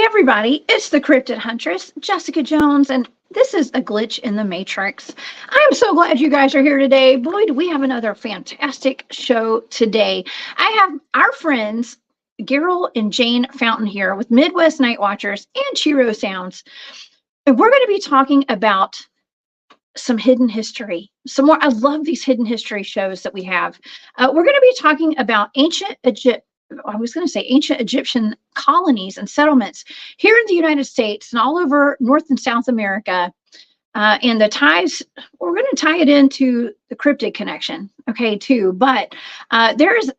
Everybody, it's the Cryptid Huntress, Jessica Jones, and this is a glitch in the Matrix. I'm so glad you guys are here today. Boy, do we have another fantastic show today. I have our friends, Gerald and Jane Fountain here with Midwest Night Watchers and Chiro Sounds. And we're going to be talking about some hidden history. Some more. I love these hidden history shows that we have. We're going to be talking about ancient Egyptian colonies and settlements here in the United States and all over North and South America. And the ties, we're going to tie it into the cryptid connection, okay, too. But there is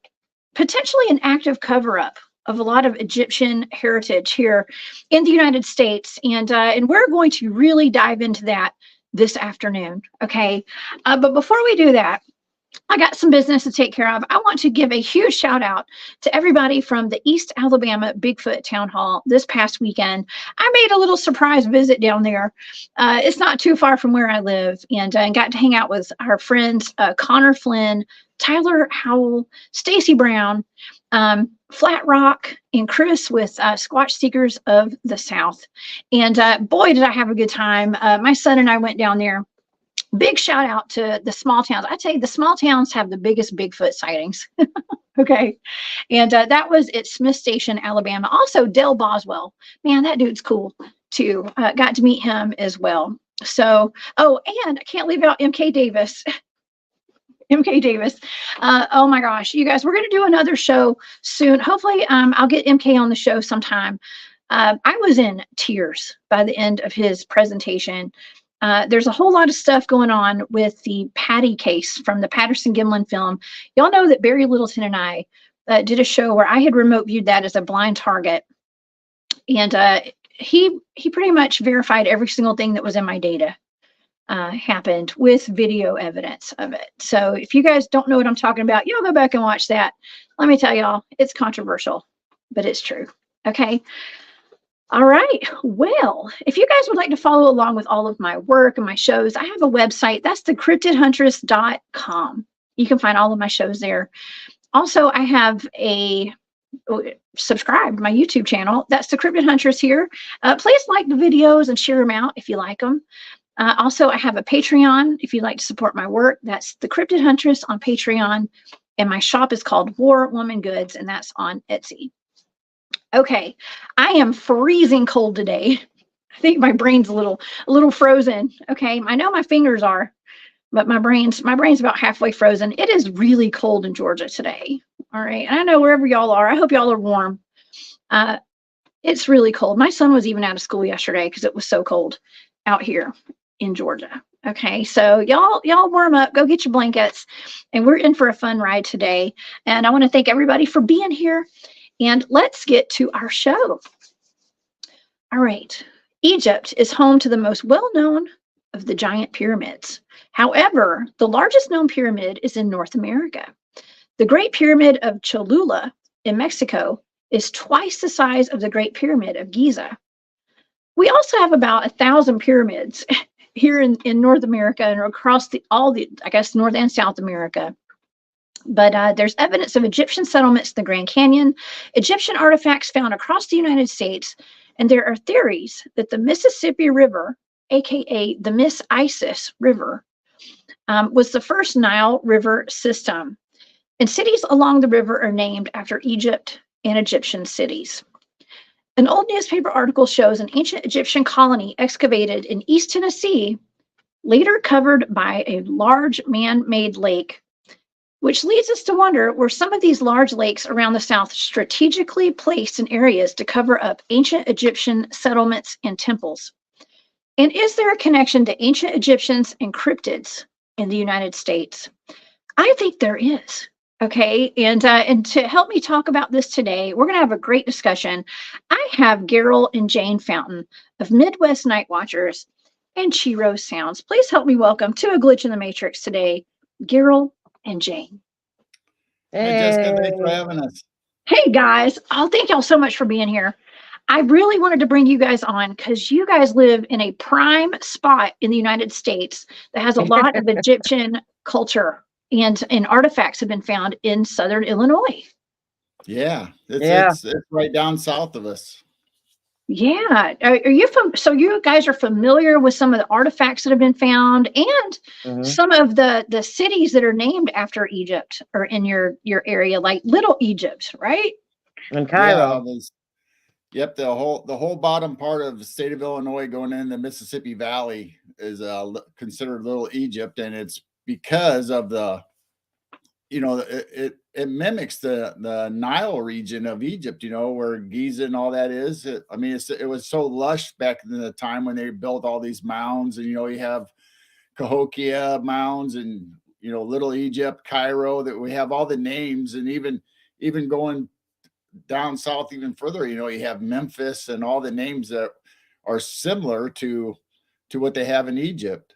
potentially an active cover-up of a lot of Egyptian heritage here in the United States. And we're going to really dive into that this afternoon, okay? But before we do that, I got some business to take care of. I want to give a huge shout out to everybody from the East Alabama Bigfoot Town Hall this past weekend. I made a little surprise visit down there. It's not too far from where I live, and got to hang out with our friends Connor Flynn, Tyler Howell, Stacy Brown, Flat Rock, and Chris with Squatch Seekers of the South. And boy, did I have a good time. My son and I went down there. Big shout out to the small towns. I tell you, the small towns have the biggest Bigfoot sightings. Okay. And that was at Smith Station, Alabama. Also, Dale Boswell. Man, that dude's cool too. Got to meet him as well. So, oh, and I can't leave out MK Davis. MK Davis. Oh my gosh, you guys, we're going to do another show soon. Hopefully, I'll get MK on the show sometime. I was in tears by the end of his presentation. There's a whole lot of stuff going on with the Patty case from the Patterson-Gimlin film. Y'all know that Barry Littleton and I did a show where I had remote viewed that as a blind target. And he pretty much verified every single thing that was in my data happened with video evidence of it. So if you guys don't know what I'm talking about, y'all go back and watch that. Let me tell y'all, it's controversial, but it's true. Okay. All right. Well, if you guys would like to follow along with all of my work and my shows, I have a website. That's thecryptidhuntress.com. You can find all of my shows there. Also, I have subscribe to my YouTube channel. That's the Cryptid Huntress here. Please like the videos and share them out if you like them. Also, I have a Patreon if you'd like to support my work. That's the Cryptid Huntress on Patreon. And my shop is called War Woman Goods, and that's on Etsy. Okay, I am freezing cold today. I think my brain's a little frozen. Okay, I know my fingers are, but my brain's about halfway frozen. It is really cold in Georgia today. All right, and I know wherever y'all are, I hope y'all are warm. It's really cold. My son was even out of school yesterday because it was so cold out here in Georgia. Okay, so y'all warm up, go get your blankets, and we're in for a fun ride today. And I want to thank everybody for being here. And let's get to our show. All right. Egypt is home to the most well-known of the giant pyramids. However, the largest known pyramid is in North America. The Great Pyramid of Cholula in Mexico is twice the size of the Great Pyramid of Giza. We also have about 1,000 pyramids here in North America and across I guess, North and South America. But there's evidence of Egyptian settlements in the Grand Canyon, Egyptian artifacts found across the United States, and there are theories that the Mississippi River, aka the Miss Isis River, was the first Nile River system. And cities along the river are named after Egypt and Egyptian cities. An old newspaper article shows an ancient Egyptian colony excavated in East Tennessee, later covered by a large man-made lake, which leads us to wonder, were some of these large lakes around the South strategically placed in areas to cover up ancient Egyptian settlements and temples? And is there a connection to ancient Egyptians and cryptids in the United States? I think there is. Okay, and to help me talk about this today, we're going to have a great discussion. I have Gerald and Jane Fountain of Midwest Night Watchers and Chiro Sounds. Please help me welcome to A Glitch in the Matrix today, Gerald and Jane. Hey, Jessica, thanks for having us. Hey guys, thank y'all so much for being here. I really wanted to bring you guys on because you guys live in a prime spot in the United States that has a lot of Egyptian culture, and artifacts have been found in southern Illinois. Yeah, it's right down south of us. Yeah, are you so you guys are familiar with some of the artifacts that have been found, and some of the cities that are named after Egypt or in your area, like Little Egypt, right? In Cairo. Yeah, yep, the whole bottom part of the state of Illinois going in the Mississippi Valley is considered Little Egypt, and it's because of the, it mimics the Nile region of Egypt, where Giza and all that is. It was so lush back in the time when they built all these mounds, and you have Cahokia mounds and Little Egypt, Cairo, that we have all the names, and even going down south even further, you have Memphis and all the names that are similar to what they have in Egypt.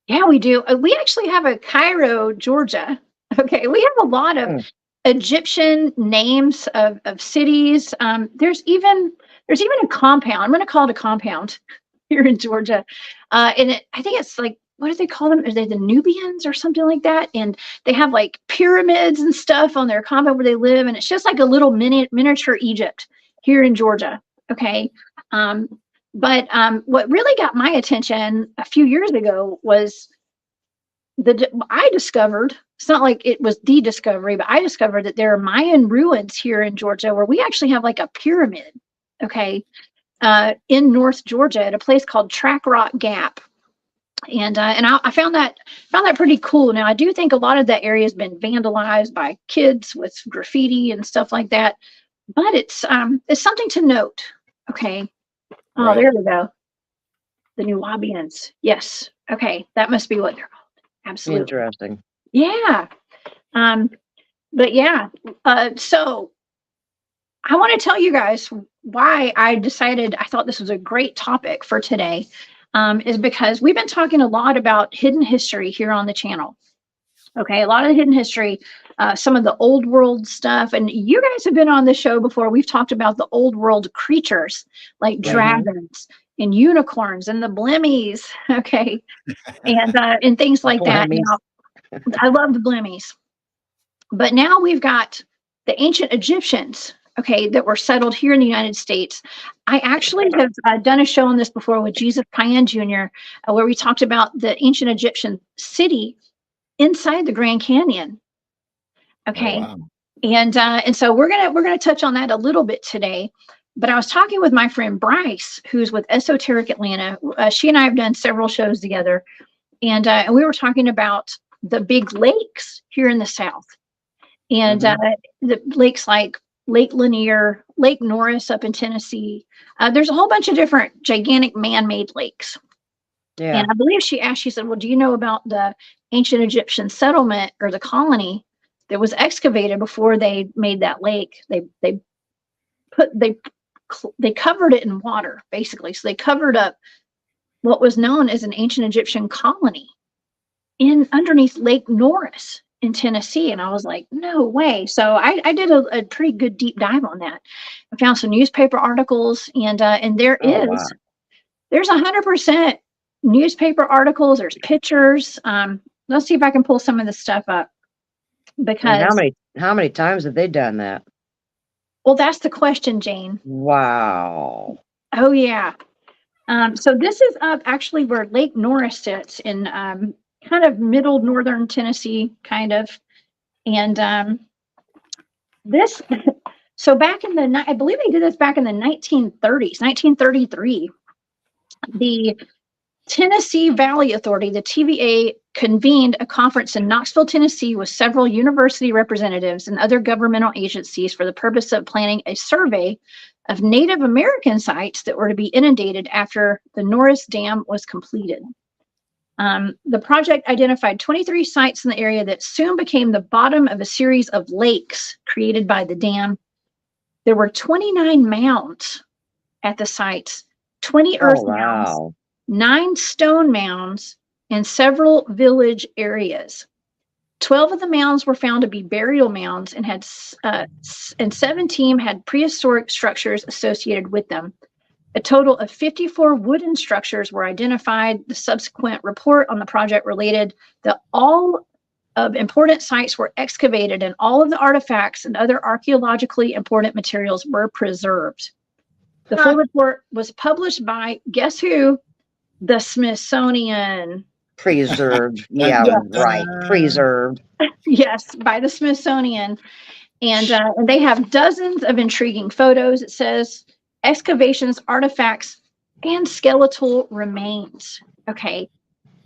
Yeah, we do. We actually have a Cairo, Georgia. Okay, we have a lot of Egyptian names of cities. There's even a compound. I'm going to call it a compound here in Georgia, and I think it's like, what do they call them? Are they the Nubians or something like that? And they have like pyramids and stuff on their compound where they live, and it's just like a little miniature Egypt here in Georgia. Okay. But what really got my attention a few years ago was I discovered, it's not like it was the discovery, but I discovered that there are Mayan ruins here in Georgia where we actually have like a pyramid, okay, in North Georgia at a place called Track Rock Gap. And I found that pretty cool. Now, I do think a lot of that area has been vandalized by kids with graffiti and stuff like that, but it's something to note, okay. Oh, right. There we go. The Nubians. Yes. Okay. That must be what they're called. Absolutely. Interesting. Yeah. But yeah. So I want to tell you guys why I thought this was a great topic for today, is because we've been talking a lot about hidden history here on the channel. Okay. A lot of the hidden history, some of the old world stuff. And you guys have been on the show before. We've talked about the old world creatures like dragons and unicorns and the blemmies. Okay. And things like that. Now, I love the blemmies. But now we've got the ancient Egyptians, okay, that were settled here in the United States. I actually have done a show on this before with Jesus Cayenne Jr., where we talked about the ancient Egyptian city inside the Grand Canyon. Okay. Oh, wow. And so we're gonna touch on that a little bit today. But I was talking with my friend Bryce, who's with Esoteric Atlanta. She and I have done several shows together, and we were talking about the big lakes here in the South, and the lakes like Lake Lanier, Lake Norris up in Tennessee. There's a whole bunch of different gigantic man-made lakes. Yeah. And I believe she said, well, do you know about the ancient Egyptian settlement or the colony that was excavated before they made that lake? They covered it in water, basically. So they covered up what was known as an ancient Egyptian colony underneath Lake Norris in Tennessee. And I was like, no way. So I did a pretty good deep dive on that. I found some newspaper articles, and there's 100% newspaper articles. There's pictures. Let's see if I can pull some of this stuff up. Because how many times have they done that? Well, that's the question, Jane. Wow. Oh yeah. So this is up actually where Lake Norris sits in kind of middle northern Tennessee, kind of. And this, so back in I believe they did this back in the 1930s, 1933. The Tennessee Valley Authority, the TVA, convened a conference in Knoxville, Tennessee, with several university representatives and other governmental agencies for the purpose of planning a survey of Native American sites that were to be inundated after the Norris Dam was completed. The project identified 23 sites in the area that soon became the bottom of a series of lakes created by the dam. There were 29 mounds at the sites, 20 earth mounds, wow. 9 stone mounds, and several village areas. 12 of the mounds were found to be burial mounds and and 17 had prehistoric structures associated with them. A total of 54 wooden structures were identified. The subsequent report on the project related that all of important sites were excavated and all of the artifacts and other archaeologically important materials were preserved. The full report was published by, guess who? The Smithsonian. Preserved. Yeah, right. Preserved. Yes, by the Smithsonian. And they have dozens of intriguing photos, it says, excavations, artifacts, and skeletal remains. Okay.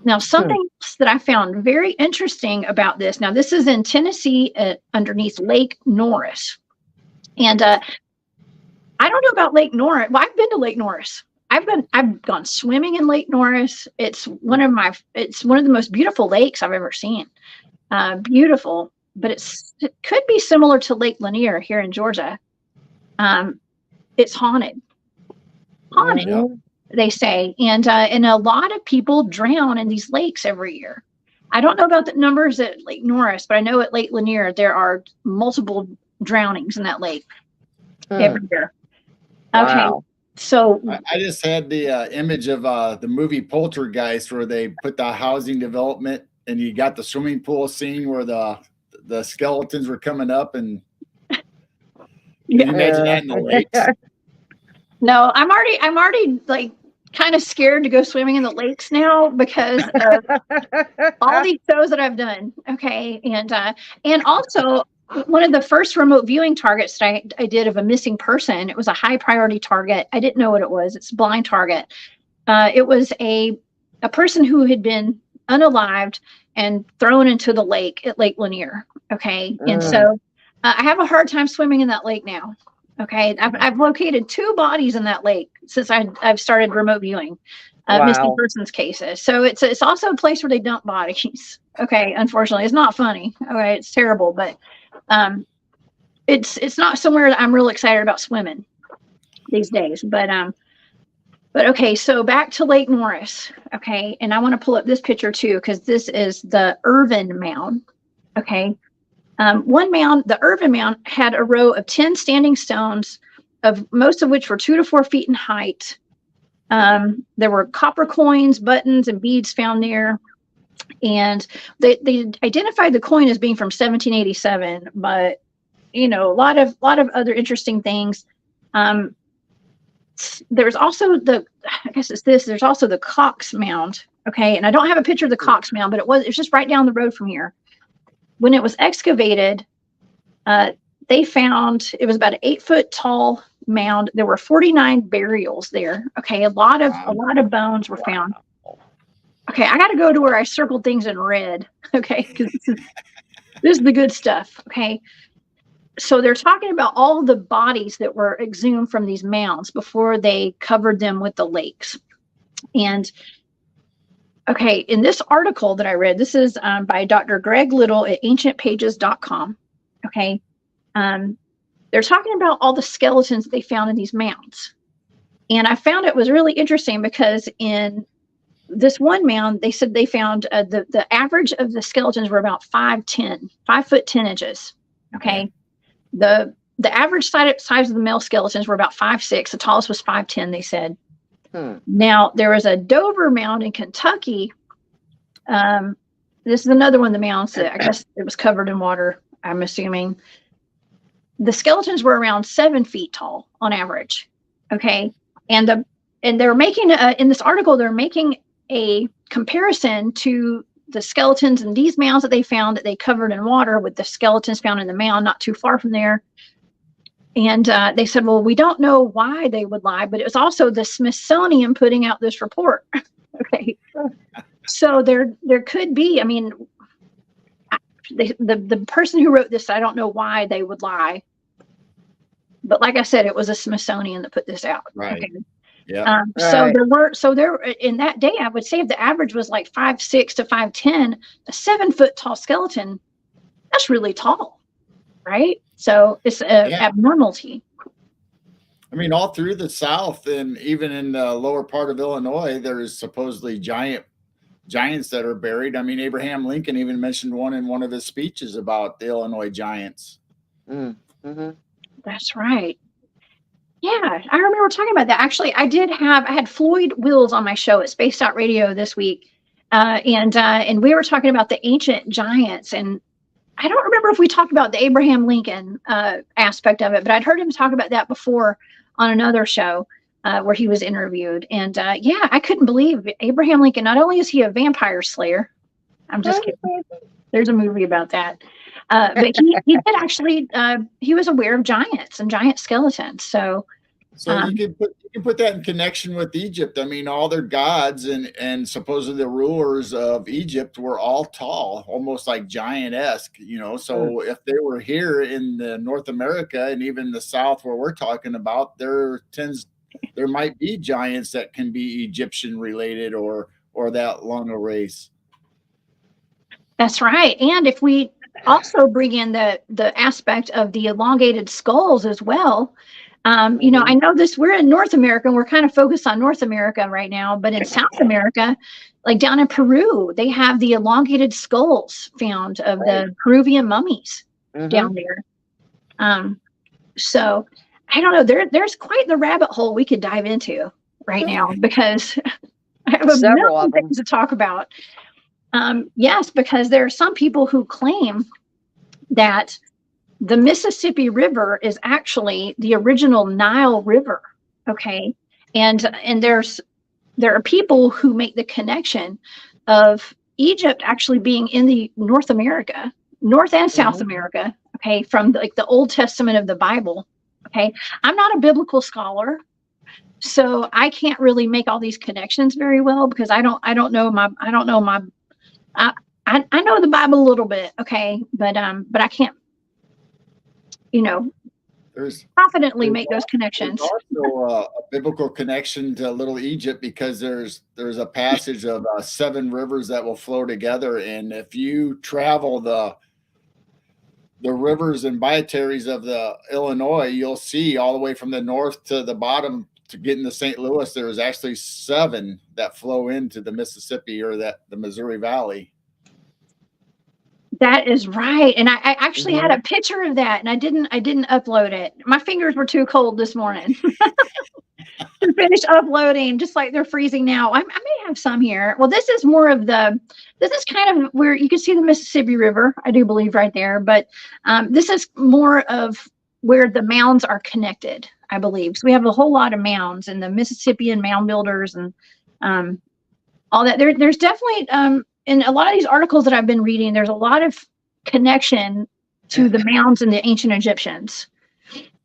Now, something else that I found very interesting about this. Now, this is in Tennessee underneath Lake Norris. And I don't know about Lake Norris. Well, I've been to Lake Norris. I've gone swimming in Lake Norris. It's one of the most beautiful lakes I've ever seen. Beautiful, but it could be similar to Lake Lanier here in Georgia. It's haunted, they say, and a lot of people drown in these lakes every year. I don't know about the numbers at Lake Norris, but I know at Lake Lanier there are multiple drownings in that lake every year. Okay. Wow. So I just had the image of the movie Poltergeist where they put the housing development and you got the swimming pool scene where the skeletons were coming up and can you imagine that in the lakes? No, I'm already like kind of scared to go swimming in the lakes now because of all these shows that I've done. Okay. And also one of the first remote viewing targets that I did of a missing person, it was a high priority target. I didn't know what it was. It's a blind target. It was a person who had been unalived and thrown into the lake at Lake Lanier. Okay. And so I have a hard time swimming in that lake now. Okay. I've located 2 bodies in that lake since I've started remote viewing missing persons cases. So it's also a place where they dump bodies. Okay. Unfortunately, it's not funny. Okay. It's terrible, but it's not somewhere that I'm real excited about swimming these days, but okay, so back to Lake Norris. Okay. And I want to pull up this picture too, because this is the Irvin Mound. Okay. One mound, the Irvin Mound, had a row of 10 standing stones, of most of which were 2 to 4 feet in height. There were copper coins, buttons, and beads found there. And they identified the coin as being from 1787, but a lot of other interesting things. There's also there's also the Cox Mound. Okay. And I don't have a picture of the Cox Mound, but it's just right down the road from here. When it was excavated, they found it was about an 8-foot tall mound. There were 49 burials there. Okay. A lot of bones were found. Okay, I got to go to where I circled things in red. Okay, because this is the good stuff. Okay, so they're talking about all the bodies that were exhumed from these mounds before they covered them with the lakes. And okay, in this article that I read, this is by Dr. Greg Little at ancientpages.com. Okay, they're talking about all the skeletons that they found in these mounds. And I found it was really interesting because in this one mound, they said they found the average of the skeletons were about 5 foot 10 inches. Okay. The average size of the male skeletons were about 5'6". The tallest was 5'10", they said. Now there was a Dover mound in Kentucky. This is another one of the mounds that I guess it was covered in water, I'm assuming. The skeletons were around 7 feet tall on average. Okay. And they're making in this article, they're making a comparison to the skeletons in these mounds that they found that they covered in water with the skeletons found in the mound not too far from there. And they said, well, we don't know why they would lie, but it was also the Smithsonian putting out this report. Okay. So there could be, I mean, the person who wrote this, I don't know why they would lie. But like I said, it was a Smithsonian that put this out. Right. Okay. Yeah. So there in that day, I would say if the average was like 5'6" to 5'10", a 7-foot tall skeleton, that's really tall, right? So it's an abnormality. I mean, all through the South and even in the lower part of Illinois, there is supposedly giants that are buried. I mean, Abraham Lincoln even mentioned one in one of his speeches about the Illinois giants. Mm-hmm. That's right. Yeah, I remember talking about that. Actually, I had Floyd Wills on my show at Spaced Out Radio this week, and we were talking about the ancient giants, and I don't remember if we talked about the Abraham Lincoln aspect of it, but I'd heard him talk about that before on another show where he was interviewed. And yeah, I couldn't believe Abraham Lincoln. Not only is he a vampire slayer, I'm just kidding. There's a movie about that. But he did actually, he was aware of giants and giant skeletons. So you can put that in connection with Egypt. I mean, all their gods and supposedly the rulers of Egypt were all tall, almost like giant-esque, you know. So if they were here in the North America and even the South where we're talking about, there might be giants that can be Egyptian related or that long a race. That's right. And if we also bring in the aspect of the elongated skulls as well, you know, I know we're in North America and we're kind of focused on North America right now, but in South America, like down in Peru, they have the elongated skulls found of the Peruvian mummies down there. So I don't know, there's quite the rabbit hole we could dive into right now because I have a million things to talk about. Yes, because there are some people who claim that the Mississippi River is actually the original Nile River. Okay. And there are people who make the connection of Egypt actually being in the North and South America. Okay. From like the Old Testament of the Bible. Okay. I'm not a biblical scholar, so I can't really make all these connections very well because I know the Bible a little bit. Okay. But I can't, you know, confidently make those connections. There's also a biblical connection to Little Egypt because there's a passage of 7 rivers that will flow together, and if you travel the rivers and tributaries of the Illinois, you'll see all the way from the north to the bottom to get into St. Louis. There's actually 7 that flow into the Mississippi or the Missouri Valley. That is right. And I actually had a picture of that and I didn't upload it. My fingers were too cold this morning to finish uploading, just like they're freezing now. I may have some here. Well, this is kind of where you can see the Mississippi River, I do believe right there. But this is more of where the mounds are connected, I believe. So we have a whole lot of mounds and the Mississippian mound builders and all that. There's definitely in a lot of these articles that I've been reading, there's a lot of connection to the mounds and the ancient Egyptians.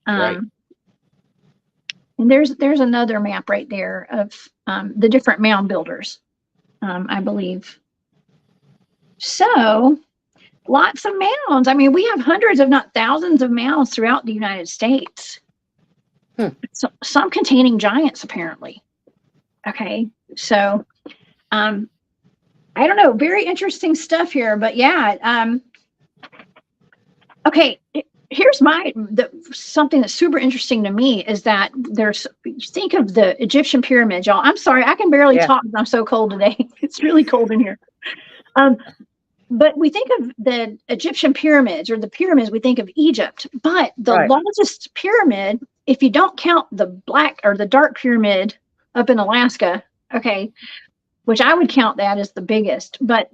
Right. And there's another map right there of the different mound builders, I believe. So lots of mounds. I mean, we have hundreds, if not thousands of mounds throughout the United States. So, some containing giants, apparently. Okay. So, I don't know, very interesting stuff here, but yeah. Okay, here's something that's super interesting to me is that think of the Egyptian pyramids, y'all. I'm sorry, I can barely talk. I'm so cold today. It's really cold in here. But we think of the Egyptian pyramids or the pyramids, we think of Egypt, but the largest pyramid, if you don't count the black or the dark pyramid up in Alaska, okay, which I would count that as the biggest, but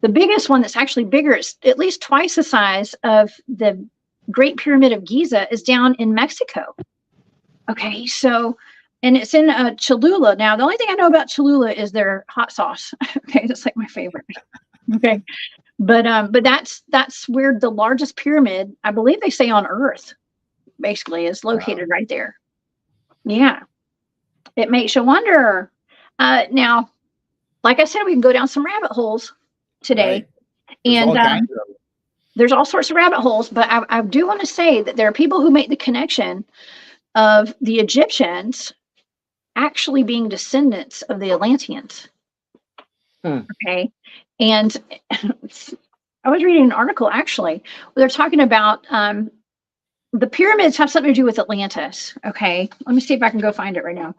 the biggest one that's actually bigger, it's at least twice the size of the Great Pyramid of Giza, is down in Mexico. Okay, so, and it's in Cholula. Now, the only thing I know about Cholula is their hot sauce. Okay, that's like my favorite. Okay, but that's where the largest pyramid, I believe they say on Earth, basically is located right there. Yeah, it makes you wonder. Now, like I said, we can go down some rabbit holes today. Right. There's And all kinds of there's all sorts of rabbit holes, but I do want to say that there are people who make the connection of the Egyptians actually being descendants of the Atlanteans. Okay. And I was reading an article actually where they're talking about the pyramids have something to do with Atlantis. Okay. Let me see if I can go find it right now.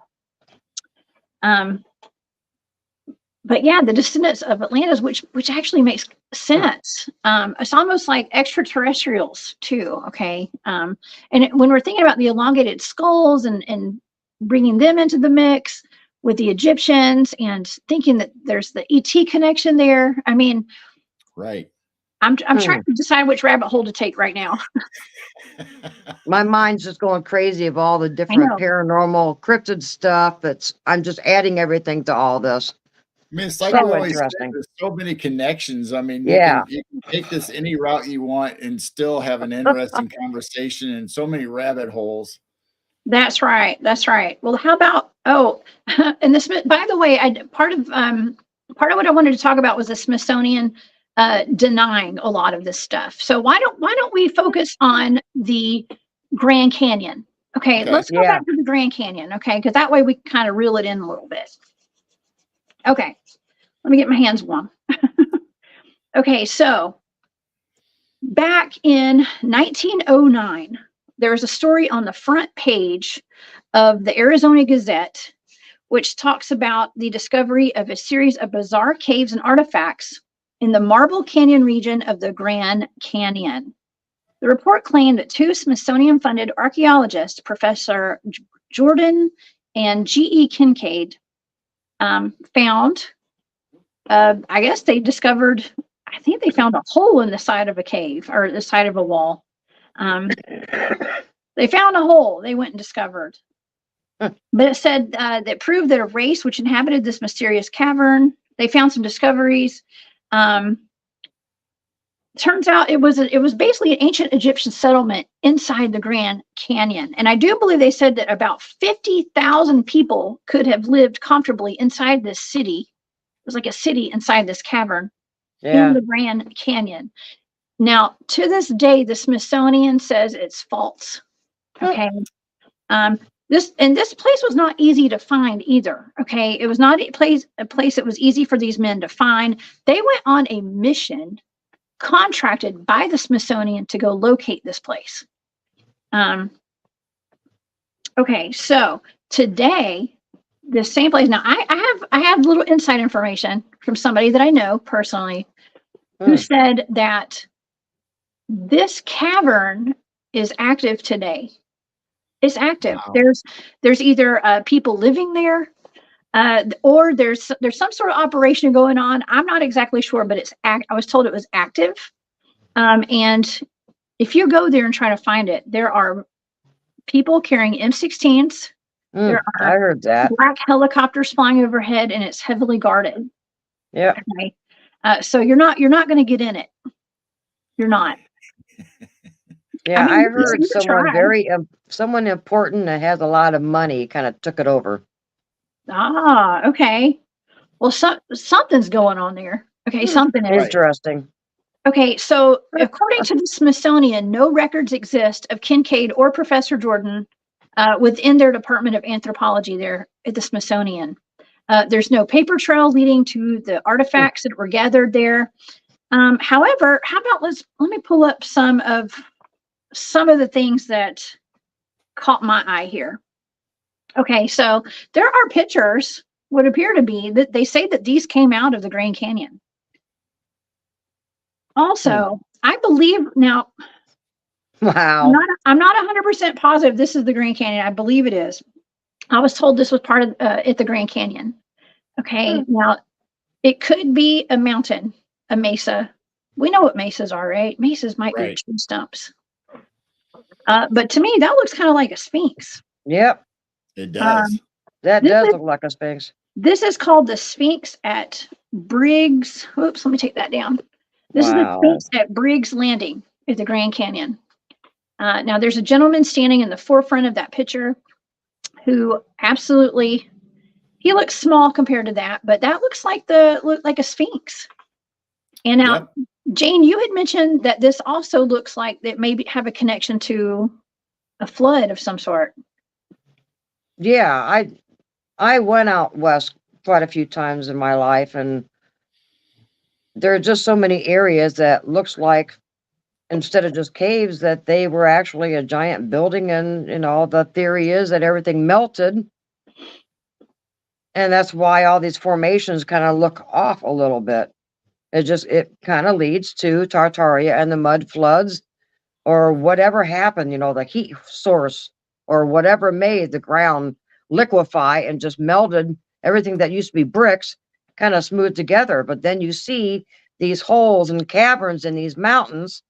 But yeah, the descendants of Atlantis, which actually makes sense. It's almost like extraterrestrials too. Okay. And when we're thinking about the elongated skulls and bringing them into the mix with the Egyptians and thinking that there's the ET connection there. I mean, right. I'm trying to decide which rabbit hole to take right now. My mind's just going crazy of all the different paranormal cryptid stuff. I'm just adding everything to all this. I mean, it's like So we always said, interesting. there's so many connections. I mean, Yeah. you can take this any route you want and still have an interesting conversation and so many rabbit holes. That's right. That's right. Well, how about, and this, by the way, part of what I wanted to talk about was the Smithsonian denying a lot of this stuff. So why don't we focus on the Grand Canyon? Okay. Let's go back to the Grand Canyon. Okay. Because that way we kind of reel it in a little bit. Okay. Let me get my hands warm. Okay. So back in 1909, there was a story on the front page of the Arizona Gazette, which talks about the discovery of a series of bizarre caves and artifacts in the Marble Canyon region of the Grand Canyon. The report claimed that two Smithsonian-funded archaeologists, Professor Jordan and G.E. Kincaid, found, I guess they discovered, I think they found a hole in the side of a cave or the side of a wall. They found a hole they went and discovered. But it said that proved that a race which inhabited this mysterious cavern, they found some discoveries. Turns out it was basically an ancient Egyptian settlement inside the Grand Canyon. And I do believe they said that about 50,000 people could have lived comfortably inside this city. It was like a city inside this cavern in the Grand Canyon. Now, to this day, the Smithsonian says it's false. Okay. This place was not easy to find either. Okay. It was not a place that was easy for these men to find. They went on a mission contracted by the Smithsonian to go locate this place. Okay. So today, the same place. Now I have little inside information from somebody that I know personally who said that this cavern is active today. It's active. Wow. There's either people living there, or there's some sort of operation going on. I'm not exactly sure, but I was told it was active. And if you go there and try to find it, there are people carrying M16s. There are I heard that. black helicopters flying overhead, and it's heavily guarded. Yeah. Okay. So you're not going to get in it. You're not. Yeah, I heard someone important that has a lot of money kind of took it over. Ah, okay. Well, something's going on there. Okay, something is interesting. Okay, so according to the Smithsonian, no records exist of Kincaid or Professor Jordan within their Department of Anthropology there at the Smithsonian. There's no paper trail leading to the artifacts that were gathered there. However, how about let me pull up some of the things that caught my eye here. Okay, so there are pictures, what appear to be, that they say that these came out of the Grand Canyon. Also, I believe now, wow, I'm not 100% positive this is the Grand Canyon. I believe it is. I was told this was part of at the Grand Canyon. Okay, now it could be a mountain, a mesa. We know what mesas are, right? Mesas might be tree stumps. But to me, that looks kind of like a sphinx. Yep. It does. That does look like a sphinx. This is called the Sphinx at Briggs. Oops, let me take that down. This is the Sphinx at Briggs Landing at the Grand Canyon. Now, there's a gentleman standing in the forefront of that picture who absolutely, he looks small compared to that, but that looks like a sphinx. And now, Yep. Jane, you had mentioned that this also looks like it may have a connection to a flood of some sort. Yeah, I went out west quite a few times in my life, and there are just so many areas that looks like, instead of just caves, that they were actually a giant building, and the theory is that everything melted, and that's why all these formations kind of look off a little bit. It kind of leads to Tartaria and the mud floods, or whatever happened, the heat source or whatever made the ground liquefy and just melted everything that used to be bricks, kind of smoothed together. But then you see these holes and caverns in these mountains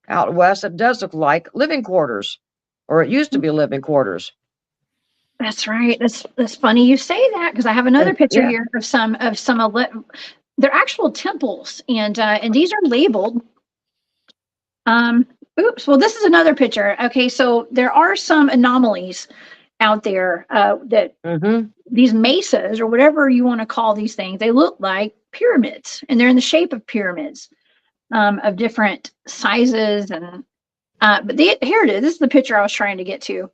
out west. It does look like living quarters, or it used to be living quarters. That's right. That's funny you say that, because I have another picture here of some they're actual temples, and these are labeled. Oops. Well, this is another picture. Okay, so there are some anomalies out there that these mesas, or whatever you want to call these things, they look like pyramids, and they're in the shape of pyramids of different sizes. And here it is. This is the picture I was trying to get to.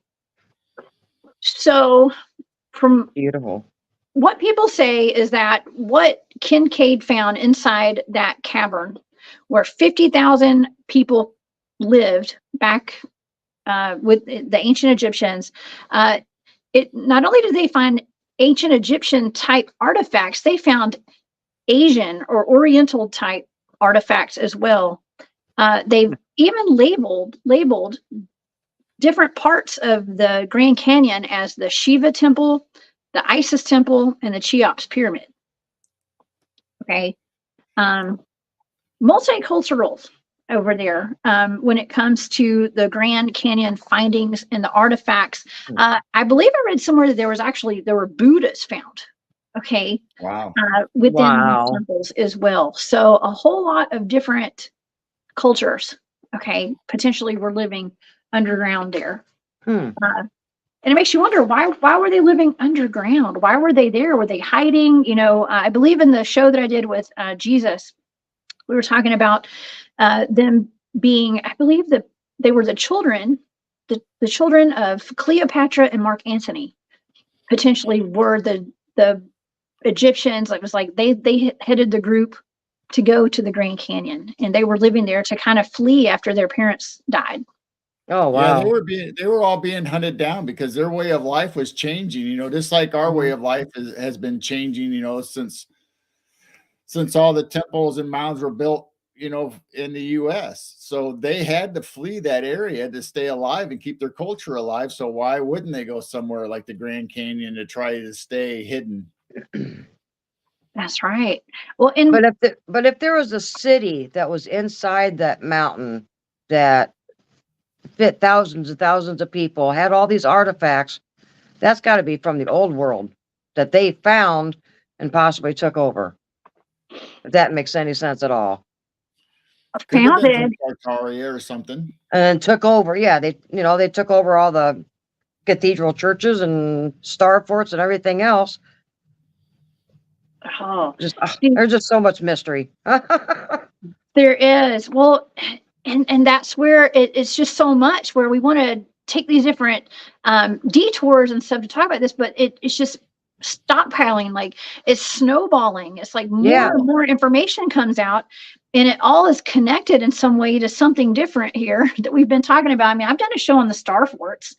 So, from beautiful, what people say is that what Kincaid found inside that cavern, where 50,000 people lived back with the ancient Egyptians, it not only did they find ancient Egyptian type artifacts, they found Asian or Oriental type artifacts as well. They've even labeled different parts of the Grand Canyon as the Shiva temple, the Isis temple, and the Cheops pyramid. Okay. Multicultural over there when it comes to the Grand Canyon findings and the artifacts. I believe I read somewhere that there were Buddhas found. Okay. Wow. Within these temples as well. So a whole lot of different cultures, okay, potentially were living underground there. And it makes you wonder, why were they living underground? Why were they there? Were they hiding? I believe in the show that I did with Jesus, we were talking about them being, I believe that they were the children of Cleopatra and Mark Antony, potentially were the Egyptians. It was like they headed the group to go to the Grand Canyon, and they were living there to kind of flee after their parents died. Oh wow. Yeah, they were all being hunted down because their way of life was changing, just like our way of life has been changing, since all the temples and mounds were built, in the US. So they had to flee that area to stay alive and keep their culture alive. So why wouldn't they go somewhere like the Grand Canyon to try to stay hidden? That's right. Well, but if there was a city that was inside that mountain that fit thousands and thousands of people, had all these artifacts, that's got to be from the old world that they found and possibly took over. If that makes any sense at all. Founded Tartaria or something, and took over. Yeah, they took over all the cathedral churches and star forts and everything else. There's just so much mystery. There is. Well, and that's where it's just so much where we want to take these different detours and stuff to talk about this, but it's just stockpiling, like it's snowballing. It's like more and more information comes out, and it all is connected in some way to something different here that we've been talking about. I mean, I've done a show on the star forts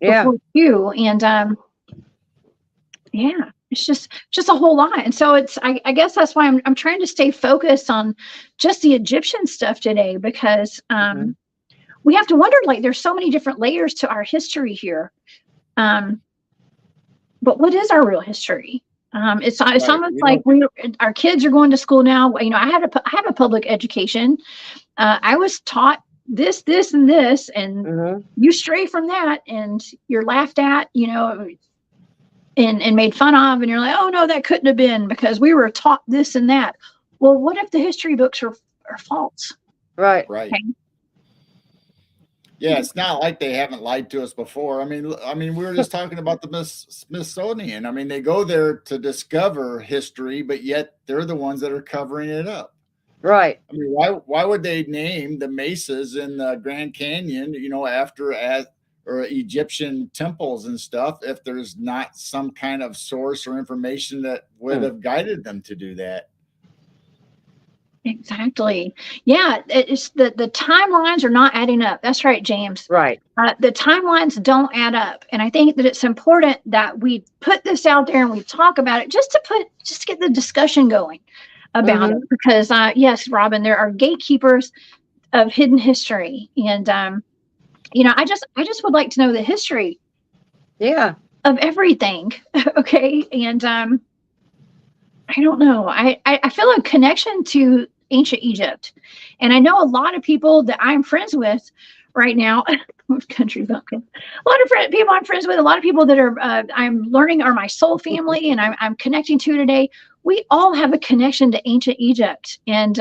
before too, and it's just a whole lot. And so I guess that's why I'm trying to stay focused on just the Egyptian stuff today, because we have to wonder, like, there's so many different layers to our history here. But what is our real history? It's almost like our kids are going to school now. I have a public education. I was taught this, and this, and you stray from that, and you're laughed at, and made fun of, and you're like, oh no, that couldn't have been, because we were taught this and that. Well, what if the history books are false? Right. Okay. Yeah, it's not like they haven't lied to us before. We were just talking about the Smithsonian. I mean, they go there to discover history, but yet they're the ones that are covering it up. Right. I mean, why would they name the mesas in the Grand Canyon, after or Egyptian temples and stuff, if there's not some kind of source or information that would have guided them to do that? Exactly. Yeah, it's the timelines are not adding up. That's right, James. Right. The timelines don't add up, and I think that it's important that we put this out there and we talk about it just to get the discussion going about it. Because yes, Robin, there are gatekeepers of hidden history, and I just would like to know the history. Yeah. Of everything. Okay, and I don't know. I feel a connection to ancient Egypt. And I know a lot of people that I'm friends with right now, country bumpkin, a lot of people I'm friends with, a lot of people that are, I'm learning are my soul family and I'm connecting to today. We all have a connection to ancient Egypt. And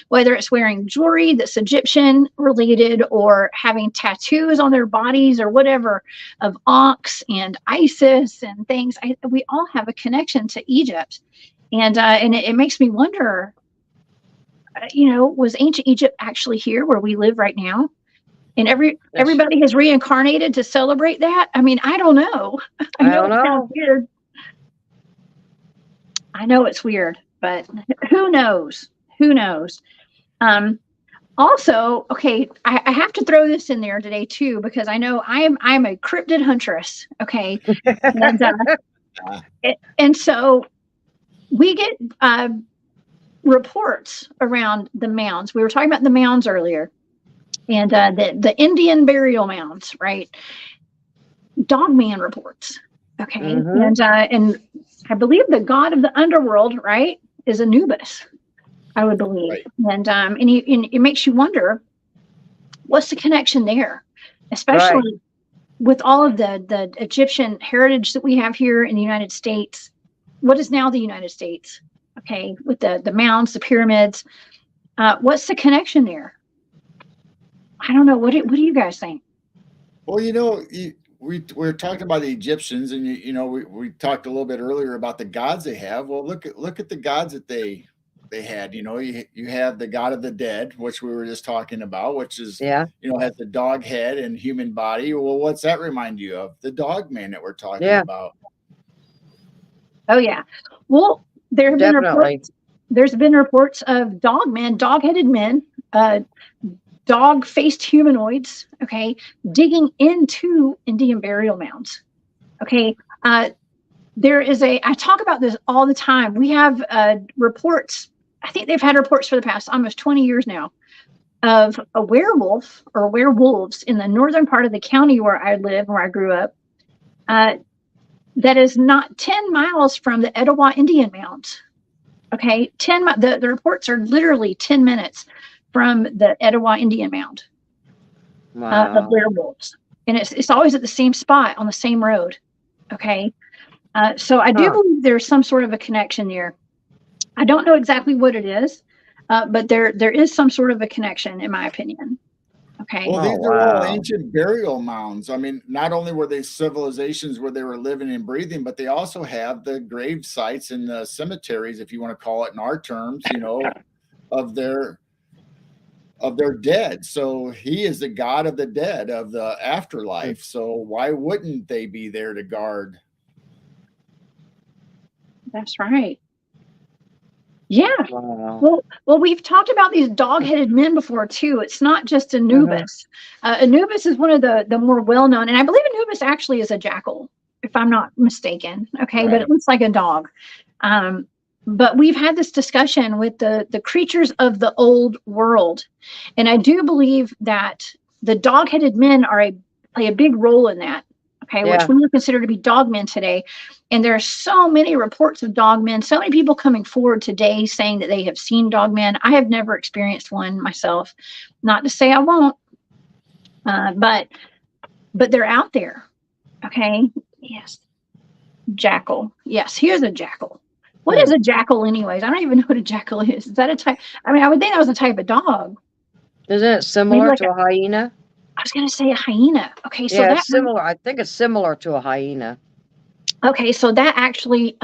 whether it's wearing jewelry that's Egyptian related or having tattoos on their bodies or whatever of Ox and Isis and things, we all have a connection to Egypt. And it makes me wonder, was ancient Egypt actually here where we live right now? And everybody has reincarnated to celebrate that? I mean, I don't know. I know it sounds weird. I know it's weird, but who knows? Who knows? Also, okay, I have to throw this in there today too, because I know I'm a cryptid huntress. Okay. And so we get reports around the mounds. We were talking about the mounds earlier, and the Indian burial mounds, right? Dogman reports. Okay. And I believe the god of the underworld, right, is Anubis, I would believe. Right. And it makes you wonder, what's the connection there? Especially with all of the Egyptian heritage that we have here in the United States. What is now the United States? Okay, with the mounds, the pyramids. What's the connection there? I don't know. What do you guys think? Well, we're talking about the Egyptians, and we talked a little bit earlier about the gods they have. Well, look at the gods that they had. You have the god of the dead, which we were just talking about, which is has the dog head and human body. Well, what's that remind you of? The dog man that we're talking about. Oh yeah. Well, there's been reports of dog-headed men, dog-faced humanoids, okay, digging into Indian burial mounds. Okay. I talk about this all the time. We have reports, I think they've had reports for the past almost 20 years now, of a werewolf or werewolves in the northern part of the county where I live, where I grew up, that is not 10 miles from the Etowah Indian mounds. Okay, the reports are literally 10 minutes from the Etowah Indian mound of werewolves. And it's always at the same spot on the same road. Okay, so I do believe there's some sort of a connection there. I don't know exactly what it is, but there is some sort of a connection, in my opinion. Okay. Well, these are all ancient burial mounds. I mean, not only were they civilizations where they were living and breathing, but they also have the grave sites and the cemeteries, if you want to call it in our terms, of their dead. So he is the god of the dead, of the afterlife. So why wouldn't they be there to guard? That's right. Yeah. Wow. Well, we've talked about these dog-headed men before too. It's not just Anubis. Anubis is one of the more well-known, and I believe Anubis actually is a jackal, if I'm not mistaken. Okay, but it looks like a dog. But we've had this discussion with the creatures of the old world, and I do believe that the dog-headed men play a big role in that. Okay, which we would consider to be dogmen today. And there are so many reports of dogmen, so many people coming forward today saying that they have seen dogmen. I have never experienced one myself. Not to say I won't, but they're out there. Okay, yes. Jackal. Yes, here's a jackal. What is a jackal anyways? I don't even know what a jackal is. Is that a type? I mean, I would think that was a type of dog. Isn't it similar to a hyena? I was going to say a hyena. Okay, so Yeah, that it's similar. I think it's similar to a hyena. okay, so that actually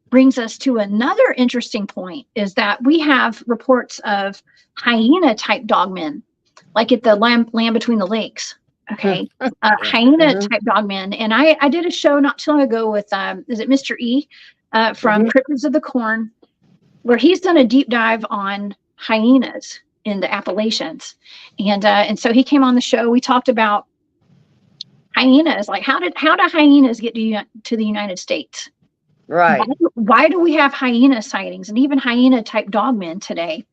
brings us to another interesting point, is that we have reports of hyena type dogmen, like at the land between the lakes. Okay, Yeah. hyena type dogmen, and I did a show not too long ago with is it Mr. E from Cryptids of the Corn, where he's done a deep dive on hyenas in the Appalachians, and so he came on the show. We talked about hyenas, like how do hyenas get to the United States? Right. Why do we have hyena sightings and even hyena type dogmen today?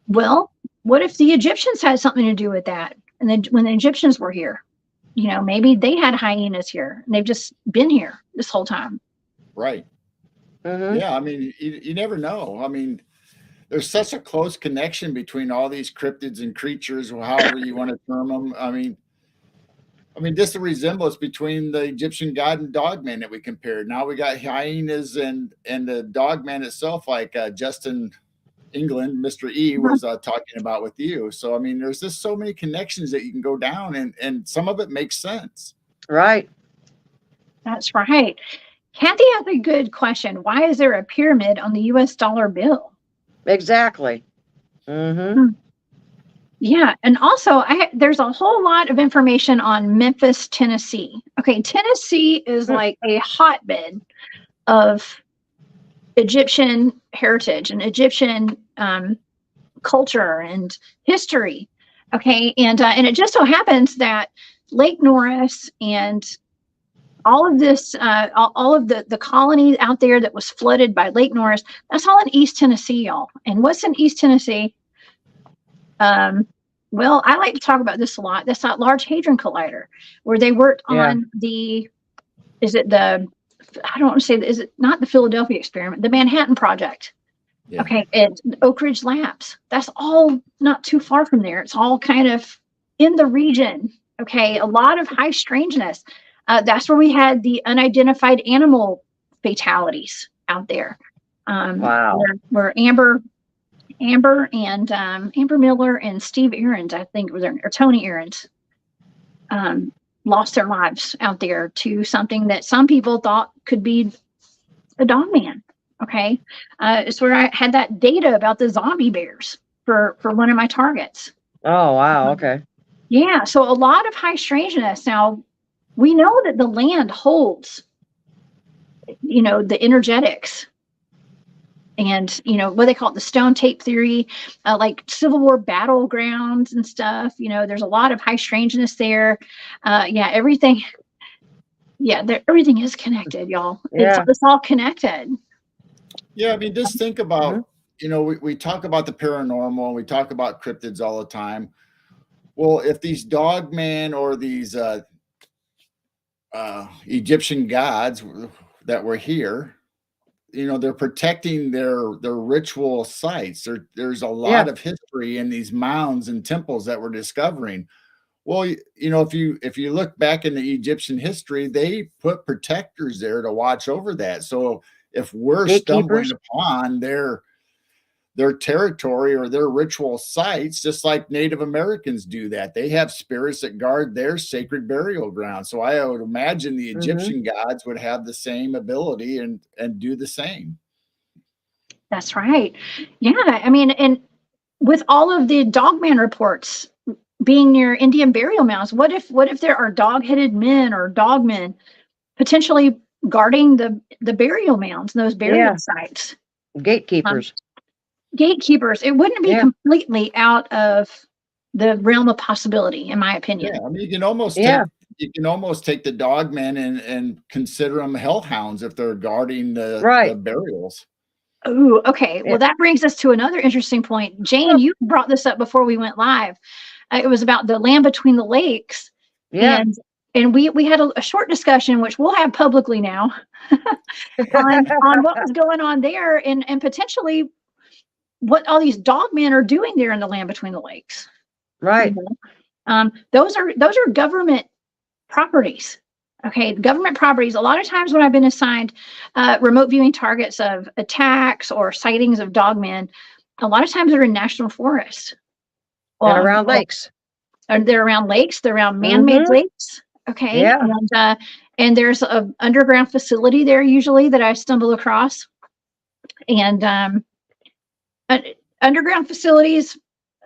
Well, what if the Egyptians had something to do with that? And then when the Egyptians were here, you know, maybe they had hyenas here and they've just been here this whole time. Right. Yeah, I mean, you never know. I mean, there's such a close connection between all these cryptids and creatures, or however you want to term them. I mean, just the resemblance between the Egyptian god and dogman that we compared. Now we got hyenas and the dogman itself, like Justin England, Mr. E, was talking about with you. So, I mean, there's just so many connections that you can go down, and some of it makes sense. Right. That's right. Kathy has a good question. Why is there a pyramid on the US dollar bill? Exactly. Yeah, and also there's a whole lot of information on Memphis, Tennessee. Okay, Tennessee is like a hotbed of Egyptian heritage and Egyptian culture and history. Okay, and it just so happens that Lake Norris and all of this, all of the colony out there that was flooded by Lake Norris, that's all in East Tennessee, y'all. And what's in East Tennessee? Well, I like to talk about this a lot. That's that Large Hadron Collider, where they worked on I don't want to say, is it not the Philadelphia experiment, the Manhattan Project? Yeah. Okay, it's Oak Ridge Labs. That's all not too far from there. It's all kind of in the region. Okay, a lot of high strangeness. That's where we had the unidentified animal fatalities out there. Wow. Where Amber and Amber Miller and Steve Aarons, I think it was or Tony Aarons, lost their lives out there to something that some people thought could be a dogman. Okay, it's where I had that data about the zombie bears for one of my targets. Oh wow, okay. Yeah, so a lot of high strangeness. Now we know that the land holds, you know, the energetics. And, you know, what they call it, the stone tape theory, like Civil War battlegrounds and stuff. You know, there's a lot of high strangeness there. Everything. Yeah, everything is connected, y'all. Yeah. It's all connected. Yeah, I mean, just think about, you know, we talk about the paranormal, we talk about cryptids all the time. Well, if these dogmen or these Egyptian gods that were here, you know, they're protecting their ritual sites. There's a lot of history in these mounds and temples that we're discovering. Well, you know, if you look back in the Egyptian history, they put protectors there to watch over that. So if we're Gatekeepers. stumbling upon their territory or their ritual sites, just like Native Americans do that, they have spirits that guard their sacred burial ground. So I would imagine the Egyptian gods would have the same ability and do the same. That's right. Yeah, I mean, and with all of the dogman reports being near Indian burial mounds, what if there are dog-headed men or dogmen potentially guarding the burial mounds and those burial sites? Gatekeepers. Gatekeepers. It wouldn't be completely out of the realm of possibility, in my opinion. Yeah, I mean, you can almost take the dogmen and consider them hellhounds if they're guarding the burials. Oh, okay. Well, that brings us to another interesting point. Jane, you brought this up before we went live. It was about the land between the lakes. Yeah. And we had a short discussion, which we'll have publicly now, on what was going on there and potentially what all these dogmen are doing there in the land between the lakes. Right. You know? Those are government properties. Okay, government properties. A lot of times when I've been assigned remote viewing targets of attacks or sightings of dogmen, a lot of times they're in national forests and around lakes. they're around lakes, they're around man-made lakes. Okay. Yeah. And there's a underground facility there usually that I stumble across. And underground facilities,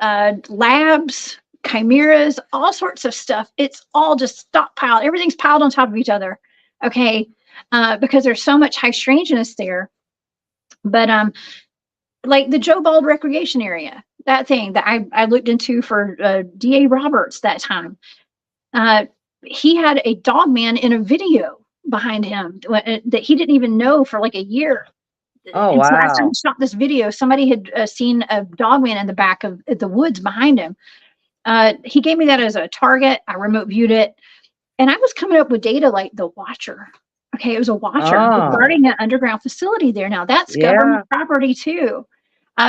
labs, chimeras, all sorts of stuff. It's all just stockpiled. Everything's piled on top of each other. Okay. Because there's so much high strangeness there. But like the Joe Bald recreation area, that thing that I looked into for D.A. Roberts that time. He had a dog man in a video behind him that he didn't even know for like a year. Oh, and so after wow. he shot this video, somebody had seen a dog man in the back of the woods behind him. He gave me that as a target. I remote viewed it, and I was coming up with data like the Watcher. Okay, it was a Watcher guarding an underground facility there. Now that's government property too.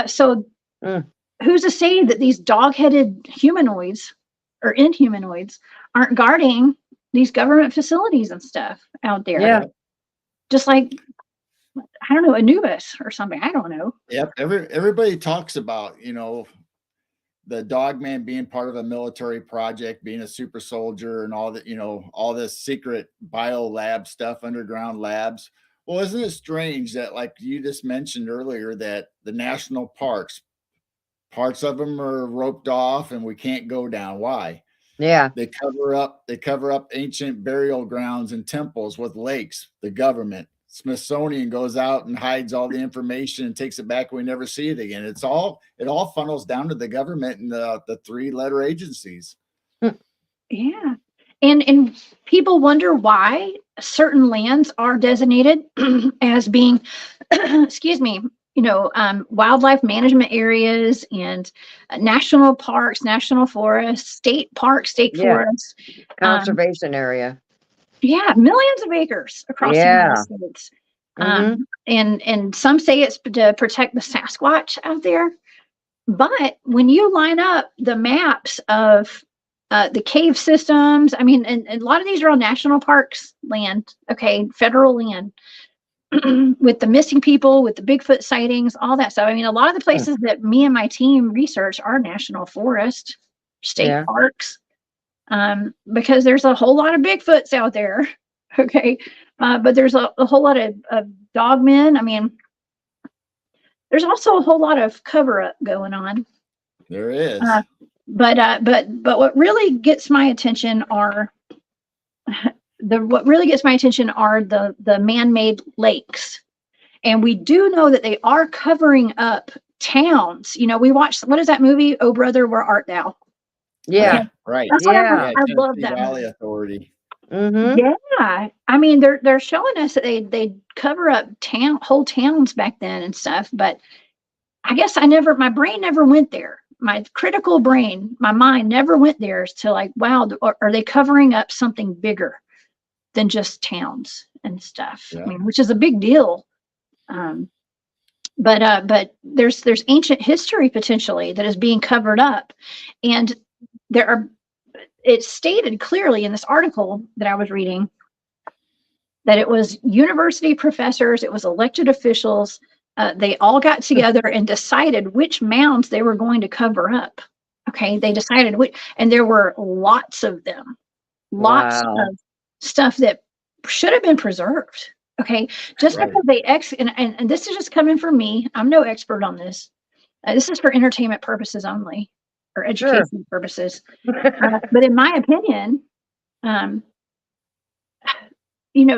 So who's to say that these dog-headed humanoids or inhumanoids aren't guarding these government facilities and stuff out there? Yeah. Just like, I don't know, Anubis or something. I don't know. Yep. Everybody talks about, the dog man being part of a military project, being a super soldier and all that, all this secret bio lab stuff, underground labs. Well, isn't it strange that, like you just mentioned earlier, that the national parks, parts of them are roped off and we can't go down. Why? Yeah. They cover up ancient burial grounds and temples with lakes. The government, Smithsonian, goes out and hides all the information and takes it back. We never see it again. It all funnels down to the government and the 3-letter agencies. Yeah. And people wonder why certain lands are designated as being, excuse me, wildlife management areas and national parks, national forests, state parks, state forests. Conservation area. Yeah, millions of acres across the United States. And some say it's to protect the Sasquatch out there. But when you line up the maps of the cave systems, I mean, and a lot of these are on national parks land, okay, federal land, with the missing people, with the Bigfoot sightings, all that stuff. I mean, a lot of the places that me and my team research are national forest, state parks, because there's a whole lot of Bigfoots out there, okay, but there's a whole lot of dogmen. I mean, there's also a whole lot of cover up going on. There is. But what really gets my attention are the man-made lakes. And we do know that they are covering up towns. We watched, what is that movie? Oh Brother, Where Art Thou? Yeah. Right. That's I love that Valley movie. Authority. Yeah. I mean, they're showing us that they cover up whole towns back then and stuff, but I guess my brain never went there. My critical brain, my mind never went there to like, wow, are they covering up something bigger than just towns and stuff? Yeah. I mean, which is a big deal. But there's ancient history potentially that is being covered up, and it's stated clearly in this article that I was reading that it was university professors, it was elected officials. They all got together and decided which mounds they were going to cover up. Okay, they decided which, and there were lots of them, lots of stuff that should have been preserved. Okay, just because they and this is just coming from me. I'm no expert on this. This is for entertainment purposes only, or education purposes. But in my opinion,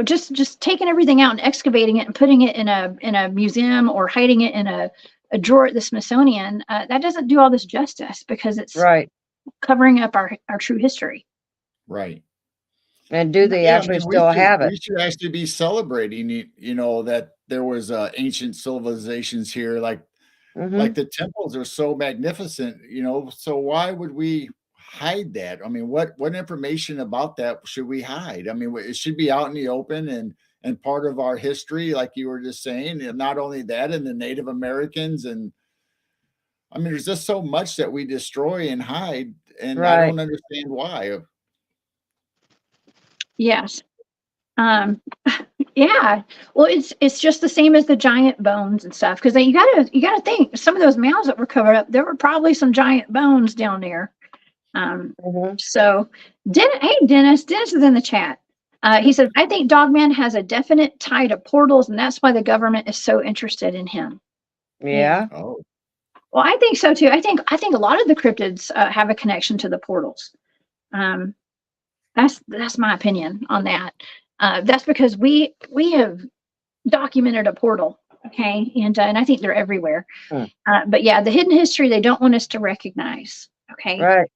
just taking everything out and excavating it and putting it in a museum or hiding it in a drawer at the Smithsonian, that doesn't do all this justice, because it's covering up our true history. Right. And do they actually still have it? We should actually be celebrating, that there was ancient civilizations here, like the temples are so magnificent, so why would we hide that? I mean, what information about that should we hide? I mean, it should be out in the open and part of our history, like you were just saying. And not only that, and the Native Americans, and I mean, there's just so much that we destroy and hide, and I don't understand why. Yes. Yeah. Well, it's just the same as the giant bones and stuff, because you gotta think some of those mounds that were covered up, there were probably some giant bones down there. Mhm. So, hey, Dennis is in the chat. He says, I think Dogman has a definite tie to portals, and that's why the government is so interested in him. Yeah. Oh, Well, I think so too. I think a lot of the cryptids have a connection to the portals. Um, that's my opinion on that. That's because we have documented a portal, okay, and I think they're everywhere. Hmm. But yeah, the hidden history they don't want us to recognize. Okay, Right.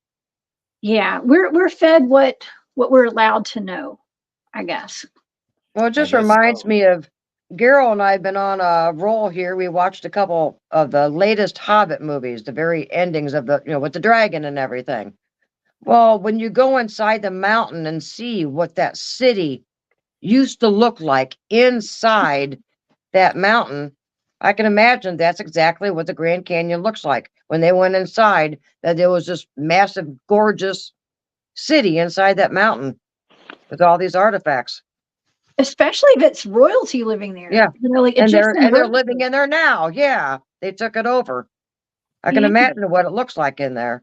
yeah, we're fed what we're allowed to know, I guess. Well, it I just guess reminds so. me of Gerald and I have been on a roll here. We watched a couple of the latest Hobbit movies, the very endings of the, with the dragon and everything. Well, when you go inside the mountain and see what that city used to look like inside that mountain, I can imagine that's exactly what the Grand Canyon looks like when they went inside, that there was this massive, gorgeous city inside that mountain with all these artifacts. Especially if it's royalty living there. Yeah. Like And Egyptian they're royalty. living in there now. Yeah. They took it over. I can Yeah. imagine what it looks like in there.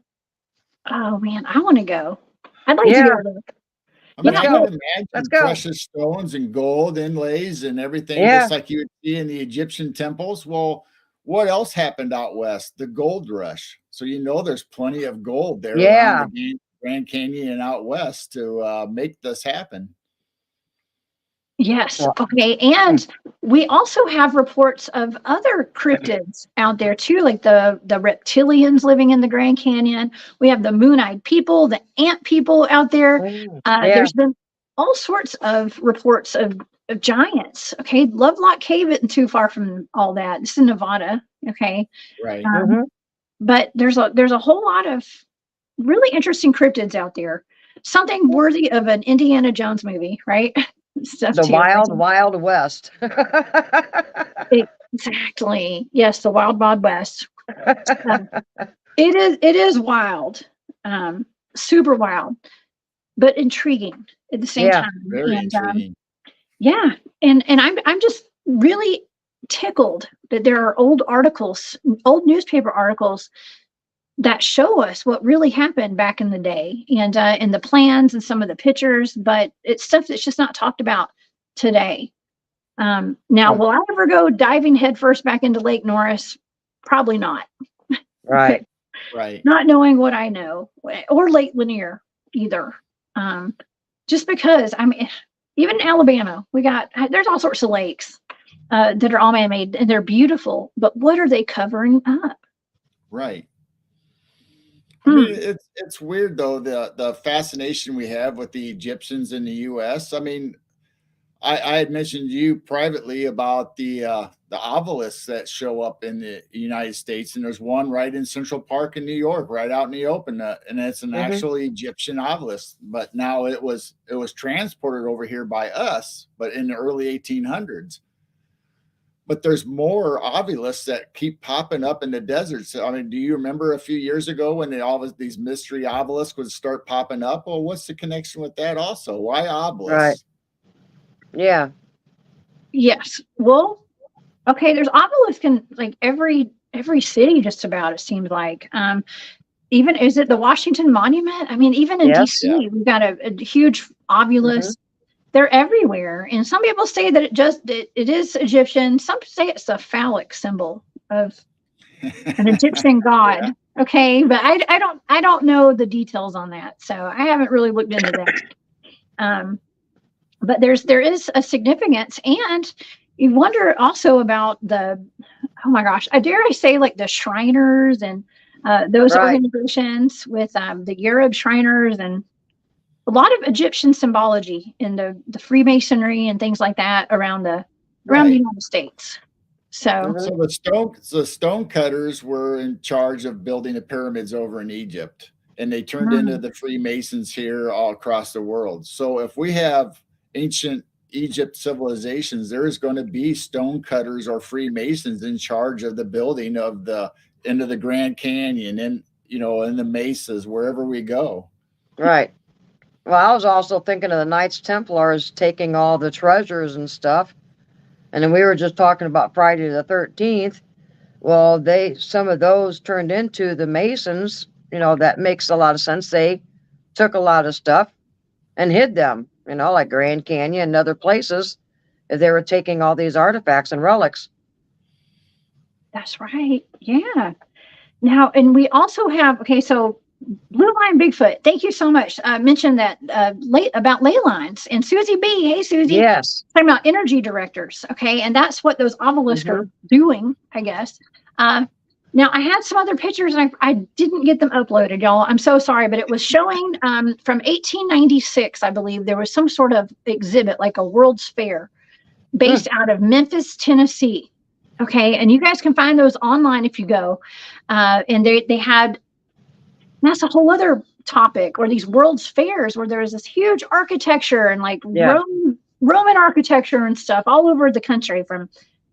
Oh man, I want to go. I'd like to Yeah. go there. I mean, Let's I go. can Let's imagine go. precious stones and gold inlays and everything, Yeah. just like you would see in the Egyptian temples. Well, what else happened out west? The gold rush. So there's plenty of gold there Yeah. around the Grand Canyon and out west to make this happen. Yes. Well, Okay. And we also have reports of other cryptids out there too, like the reptilians living in the Grand Canyon. We have the moon-eyed people, the ant people out there. Yeah. There's been all sorts of reports of giants. Okay. Lovelock Cave isn't too far from all that. This is Nevada. Okay. Right. Mhm. But there's a whole lot of really interesting cryptids out there. Something worthy of an Indiana Jones movie, right? Stuff The too. wild west. Exactly. Yes, the wild west. It is wild. Super wild, but intriguing at the same Yeah. time. Very And intriguing. yeah, and I'm just really tickled that there are old newspaper articles that show us what really happened back in the day, and the plans and some of the pictures, but it's stuff that's just not talked about today. Now, will I ever go diving headfirst back into Lake Norris? Probably not. Right. Right. Not knowing what I know, or Lake Lanier either. Just because, I mean, even in Alabama, there's all sorts of lakes that are all man-made, and they're beautiful, but what are they covering up? Right. I mean, it's weird though, the fascination we have with the Egyptians in the U.S. I mean, I had mentioned to you privately about the obelisks that show up in the United States, and there's one right in Central Park in New York, right out in the open, and it's an actual Egyptian obelisk. But now it was transported over here by us, but in the early 1800s. But there's more obelisks that keep popping up in the deserts. I mean, do you remember a few years ago when these mystery obelisks would start popping up? Well, what's the connection with that also? Why obelisks? Right. Yeah. Yes. Well, okay, there's obelisks in like every city just about, it seems like. Even, is it the Washington Monument? I mean, even in Yes. DC, we've got a huge obelisk. They're everywhere. And some people say that it is Egyptian. Some say it's a phallic symbol of an Egyptian god. Yeah. Okay, but I don't know the details on that, so I haven't really looked into that. But there is a significance, and you wonder also about oh my gosh, I dare I say, like the Shriners and those organizations with the Arab Shriners, and a lot of Egyptian symbology in the Freemasonry and things like that around the United States. So the stone cutters were in charge of building the pyramids over in Egypt, and they turned into the Freemasons here all across the world. So if we have ancient Egypt civilizations, there is going to be stone cutters or Freemasons in charge of the building of the into the Grand Canyon and in the mesas wherever we go. Right. Well, I was also thinking of the Knights Templars taking all the treasures and stuff. And then we were just talking about Friday the 13th. Well, some of those turned into the Masons that makes a lot of sense. They took a lot of stuff and hid them, like Grand Canyon and other places. They were taking all these artifacts and relics. That's right. Yeah. Now, and we also have, okay, so Blue Line Bigfoot. Thank you so much. Mentioned that about ley lines, and Susie B. Hey, Susie. Yes. Talking about energy directors. Okay, and that's what those obelisks are doing, I guess. Now, I had some other pictures, and I didn't get them uploaded, y'all. I'm so sorry, but it was showing from 1896, I believe, there was some sort of exhibit, like a World's Fair, based out of Memphis, Tennessee. Okay, and you guys can find those online if you go. And they had, that's a whole other topic, or these World's Fairs where there's this huge architecture and like Roman architecture and stuff all over the country, from,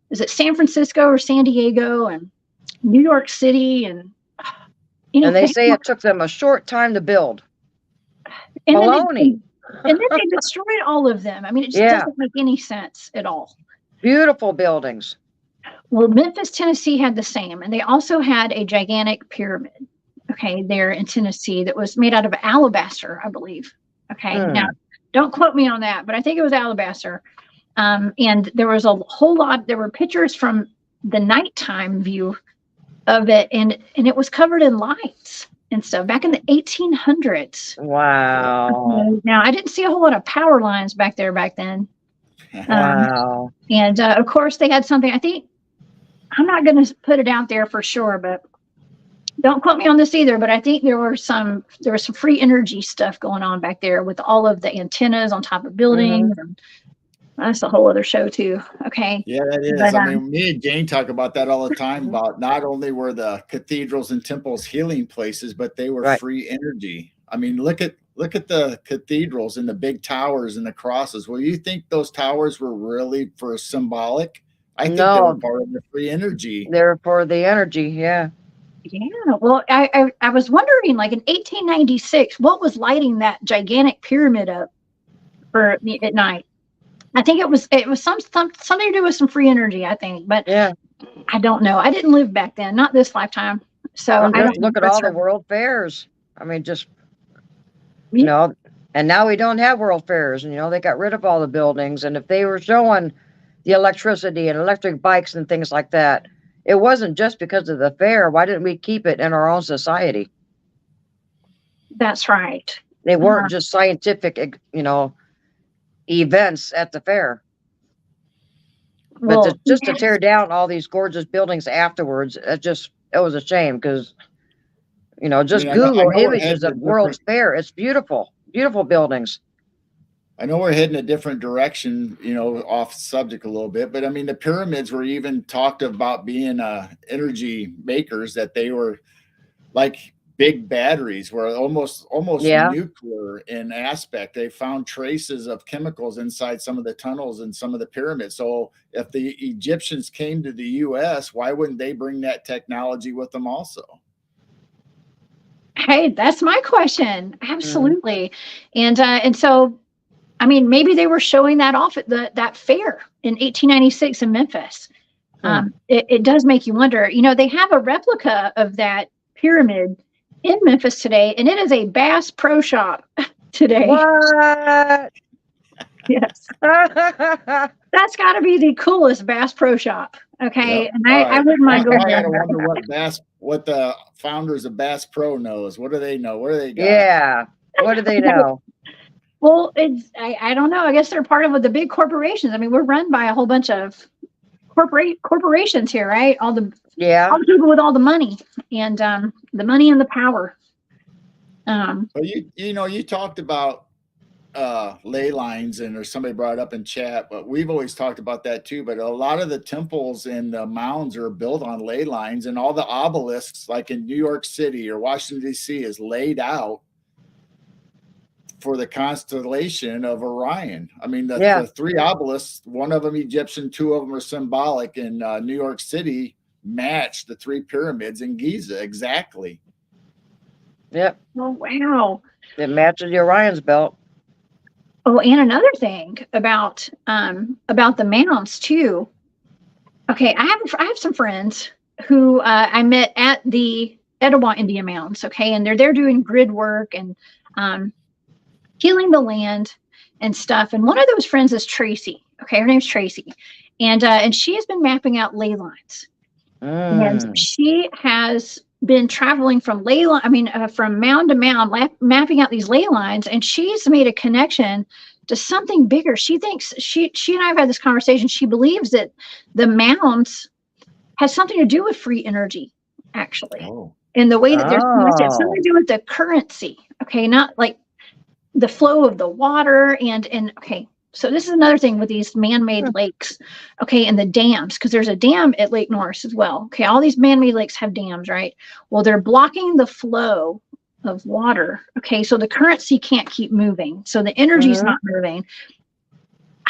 is it San Francisco or San Diego and New York City, and and they say it took them a short time to build. And Baloney. And then they destroyed all of them. I mean, it just doesn't make any sense at all. Beautiful buildings. Well, Memphis, Tennessee had the same, and they also had a gigantic pyramid, okay, there in Tennessee that was made out of alabaster, I believe. Okay, now don't quote me on that, but I think it was alabaster. And there was a whole lot, there were pictures from the nighttime view of it, and it was covered in lights and stuff back in the 1800s. Wow. Now, I didn't see a whole lot of power lines back there back then. Wow. And of course, they had something, I think, I'm not going to put it out there for sure, but don't quote me on this either, but I think there was some free energy stuff going on back there with all of the antennas on top of buildings. And that's a whole other show too. Okay. Yeah, that is. But, I mean, me and Jane talk about that all the time, about not only were the cathedrals and temples healing places, but they were free energy. I mean, look at the cathedrals and the big towers and the crosses. Well, you think those towers were really for symbolic? I think they were part of the free energy. They're for the energy, yeah. Yeah. Well, I was wondering, like in 1896, what was lighting that gigantic pyramid up for at night? I think it was something to do with some free enery, I think, but I don't know. I didn't live back then, not this lifetime. So I don't look at all the world fairs. I mean, just and now we don't have world fairs, and they got rid of all the buildings. And if they were showing the electricity and electric bikes and things like that, it wasn't just because of the fair. Why didn't we keep it in our own society? That's right. They weren't just scientific, events at the fair. But just to tear down all these gorgeous buildings afterwards, it was a shame, because, just Google images of World's Fair. It's beautiful, beautiful buildings. I know we're heading a different direction, off subject a little bit, but I mean, the pyramids were even talked about being energy makers, that they were like big batteries, were almost nuclear in aspect. They found traces of chemicals inside some of the tunnels and some of the pyramids. So if the Egyptians came to the US, why wouldn't they bring that technology with them also? Hey, that's my question. Absolutely. And so, I mean, maybe they were showing that off at that fair in 1896 in Memphis. It does make you wonder. They have a replica of that pyramid in Memphis today, and it is a Bass Pro Shop today. What? Yes. That's got to be the coolest Bass Pro Shop. Okay. Yep. And I wouldn't mind going there. I wonder what the founders of Bass Pro knows. What do they know? What do they got? Yeah. What do they know? Well, I don't know. I guess they're part of the big corporations. I mean, we're run by a whole bunch of corporations here, right? All the people with all the money and the money and the power. But you talked about ley lines, or somebody brought it up in chat, but we've always talked about that too. But a lot of the temples and the mounds are built on ley lines, and all the obelisks, like in New York City or Washington D.C., is laid out for the constellation of Orion. I mean, the three obelisks, one of them Egyptian, two of them are symbolic, in New York City match the three pyramids in Giza exactly. Yep. Oh, wow. It matches the Orion's belt. Oh, and another thing about the mounds too. Okay, I have some friends who I met at the Etowah Indian mounds. Okay. And they're there doing grid work and healing the land and stuff. And one of those friends is Tracy. Okay. Her name's Tracy. And she has been mapping out ley lines. And she has been traveling from from mound to mound, mapping out these ley lines. And she's made a connection to something bigger. She thinks she and I have had this conversation. She believes that the mounds has something to do with free energy, actually. Oh. In the way that there's something to do with the currency. Okay. Not like the flow of the water and okay. So this is another thing with these man-made lakes, okay, and the dams, because there's a dam at Lake Norris as well. Okay, all these man-made lakes have dams, right? Well, they're blocking the flow of water, okay, so the currency can't keep moving, so the energy's not moving.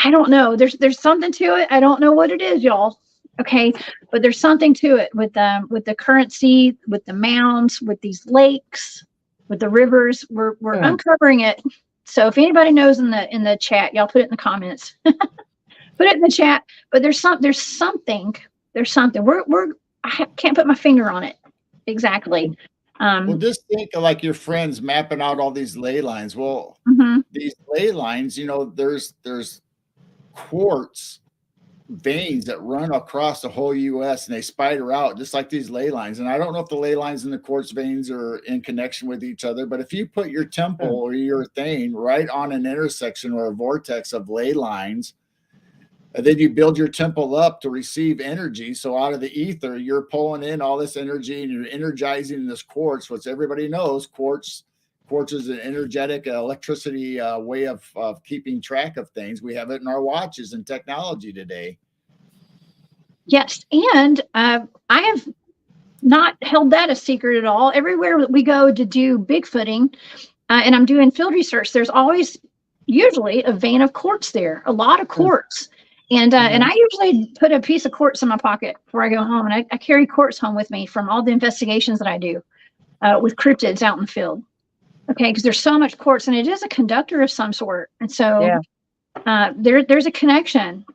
I don't know. There's something to it. I don't know what it is, y'all. Okay, but there's something to it with the currency, with the mounds, with these lakes, with the rivers. We're uncovering it. So if anybody knows in the chat, y'all put it in the comments. Put it in the chat. But there's something. I can't put my finger on it exactly. Well, just think of like your friends mapping out all these ley lines. Well, these ley lines, there's quartz veins that run across the whole U.S. and they spider out just like these ley lines. And I don't know if the ley lines and the quartz veins are in connection with each other, but if you put your temple or your thing right on an intersection or a vortex of ley lines, and then you build your temple up to receive energy. So out of the ether, you're pulling in all this energy and you're energizing this quartz, which everybody knows quartz is an energetic electricity way of keeping track of things. We have it in our watches and technology today. Yes. And I have not held that a secret at all. Everywhere that we go to do Bigfooting, and I'm doing field research, there's always usually a vein of quartz there, a lot of quartz. And I usually put a piece of quartz in my pocket before I go home. And I carry quartz home with me from all the investigations that I do with cryptids out in the field. Okay, because there's so much quartz, and it is a conductor of some sort, and so there's a connection,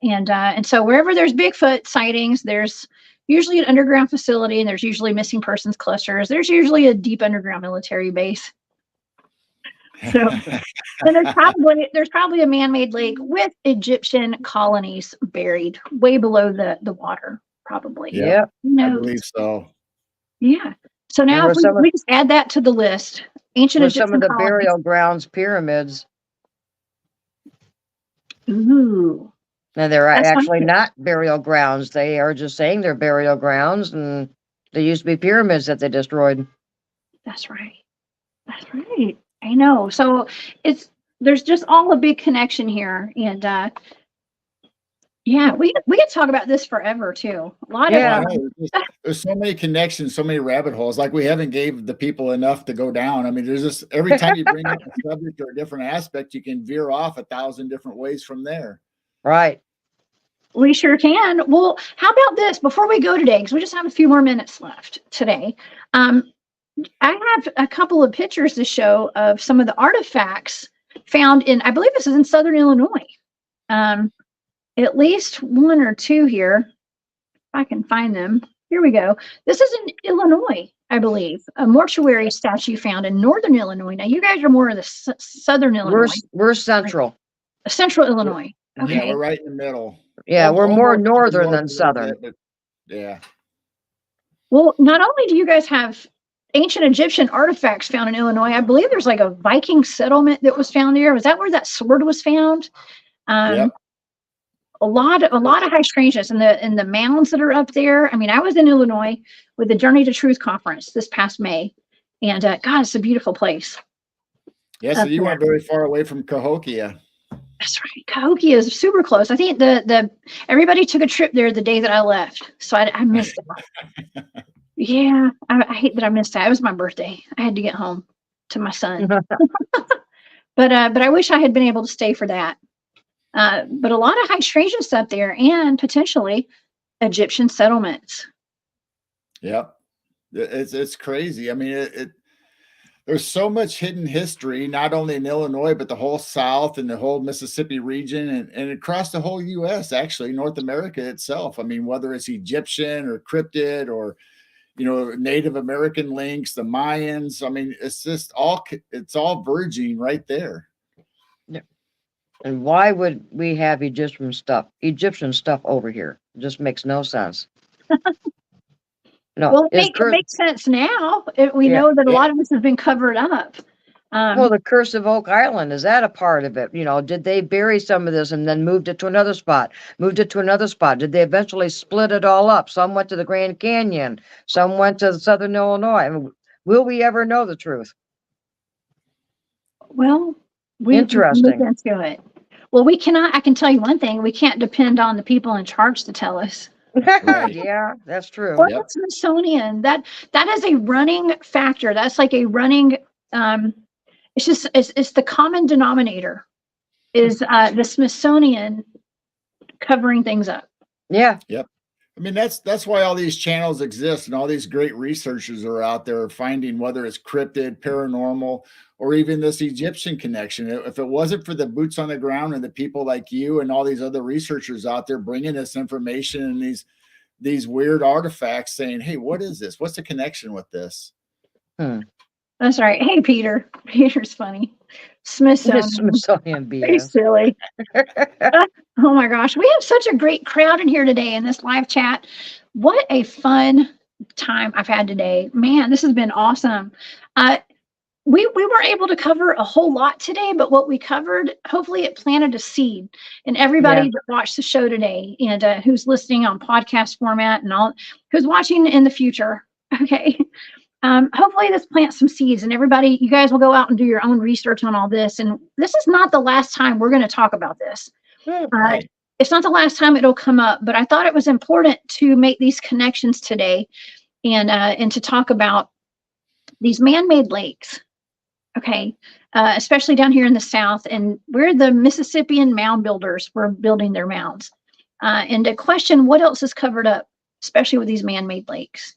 and so wherever there's Bigfoot sightings, there's usually an underground facility, and there's usually missing persons clusters. There's usually a deep underground military base. So, and there's probably a man-made lake with Egyptian colonies buried way below the water, probably. Yeah, I believe so. Yeah. So now if we just add that to the list, ancient Egyptian some of the colonies. burial grounds, pyramids. Ooh. Now they're actually not burial grounds. They are just saying they're burial grounds, and they used to be pyramids that they destroyed. That's right. I know. So there's just all a big connection here, and yeah, we could talk about this forever too. A lot of there's so many connections, so many rabbit holes. Like we haven't gave the people enough to go down. I mean, there's just every time you bring up a subject or a different aspect, you can veer off 1,000 different ways from there. Right. We sure can. Well, how about this before we go today? Because we just have a few more minutes left today. I have a couple of pictures to show of some of the artifacts found in, I believe this is in Southern Illinois. At least one or two here, if I can find them. Here we go. This is in Illinois, I believe, a mortuary statue found in Northern Illinois. Now, you guys are more of the Southern Illinois. We're central. Central Illinois. Okay. Yeah, we're right in the middle. Yeah, we're more northern than southern. Yeah. Well, not only do you guys have ancient Egyptian artifacts found in Illinois, I believe there's like a Viking settlement that was found there. Was that where that sword was found? Yep. A lot of high strangeness in the mounds that are up there. I mean, I was in Illinois with the Journey to Truth conference this past May, and God, it's a beautiful place. Yeah, so you weren't very far away from Cahokia. That's right. Cahokia is super close. I think the everybody took a trip there the day that I left, so I missed it. Yeah, I hate that I missed that. It was my birthday. I had to get home to my son, but I wish I had been able to stay for that. But a lot of high strangeness up there, and potentially Egyptian settlements. Yep, it's crazy. I mean, there's so much hidden history, not only in Illinois, but the whole South and the whole Mississippi region and across the whole U.S., actually, North America itself. I mean, whether it's Egyptian or cryptid or, Native American links, the Mayans. I mean, it's all virgin right there. Yeah. And why would we have Egyptian stuff over here? It just makes no sense. No, Well, it makes sense now. We Yeah. know that a lot of this has been covered up. Well, the Curse of Oak Island, is that a part of it? Did they bury some of this and then moved it to another spot? Did they eventually split it all up? Some went to the Grand Canyon, some went to Southern Illinois. I mean, will we ever know the truth? Well, we can look into it. Well, we cannot. I can tell you one thing: we can't depend on the people in charge to tell us. Right. Yeah, that's true. Or the Smithsonian. That is a running factor. That's like a running. It's the common denominator. Is the Smithsonian covering things up? Yeah. Yep. I mean, that's why all these channels exist, and all these great researchers are out there finding whether it's cryptid, paranormal, or even this Egyptian connection. If it wasn't for the boots on the ground and the people like you and all these other researchers out there bringing us information and these weird artifacts, saying, "Hey, what is this? What's the connection with this?" That's right. Hey, Peter. Peter's funny. Smithsonian BS. Pretty silly. Oh my gosh. We have such a great crowd in here today in this live chat. What a fun time I've had today. Man, this has been awesome. We weren't able to cover a whole lot today, but what we covered, hopefully it planted a seed in everybody that watched the show today and who's listening on podcast format and all who's watching in the future. Okay. Hopefully this plants some seeds and everybody, you guys will go out and do your own research on all this. And this is not the last time we're going to talk about this. Right. It's not the last time it'll come up, but I thought it was important to make these connections today and to talk about these man-made lakes. Okay. Especially down here in the South, and where the Mississippian mound builders were building their mounds, and to question what else is covered up, especially with these man-made lakes.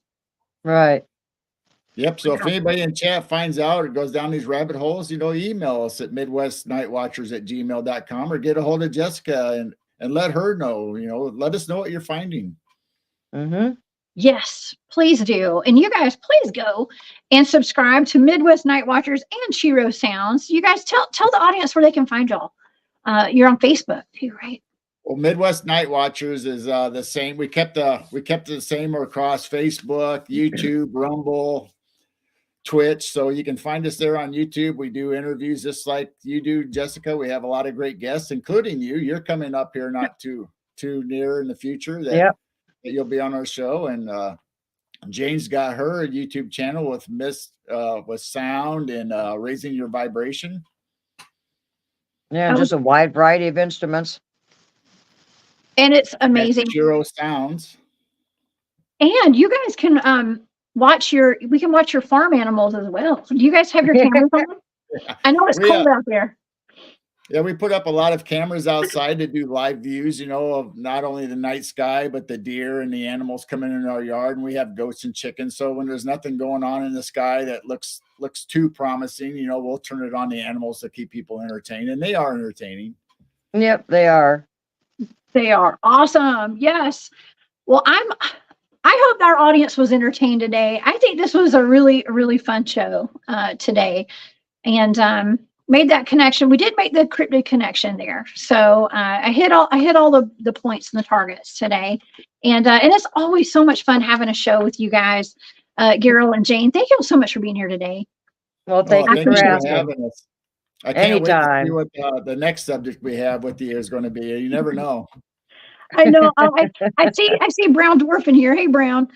Right. Yep. So if anybody in chat finds out or goes down these rabbit holes, email us at midwestnightwatchers@gmail.com or get a hold of Jessica and let her know, let us know what you're finding. Mm-hmm. Yes, please do. And you guys, please go and subscribe to Midwest Night Watchers and Shiro Sounds. You guys tell the audience where they can find y'all. You're on Facebook too, right? Well, Midwest Night Watchers is the same. We kept it the same across Facebook, YouTube, Rumble, Twitch. So you can find us there on YouTube. We do interviews just like you do, Jessica. We have a lot of great guests, including you. You're coming up here not too near in the future that you'll be on our show. And Jane's got her YouTube channel with sound and raising your vibration. Yeah, just a wide variety of instruments. And it's amazing. Shiro Sounds. And you guys can we can watch your farm animals as well. Do you guys have your cameras on? I know it's cold out there. Yeah, we put up a lot of cameras outside to do live views, of not only the night sky, but the deer and the animals coming in our yard. And we have goats and chickens. So when there's nothing going on in the sky that looks too promising, we'll turn it on the animals to keep people entertained. And they are entertaining. Yep, they are. They are awesome. Yes. Well, I hope our audience was entertained today. I think this was a really, really fun show today. And made that connection. We did make the cryptid connection there. So I hit all the points and the targets today. And it's always so much fun having a show with you guys, Gerald and Jane. Thank you so much for being here today. Well, thank you for having us. I can't wait to see what the next subject we have with you is going to be. You never know. I know. I see Brown Dwarf in here. Hey, Brown.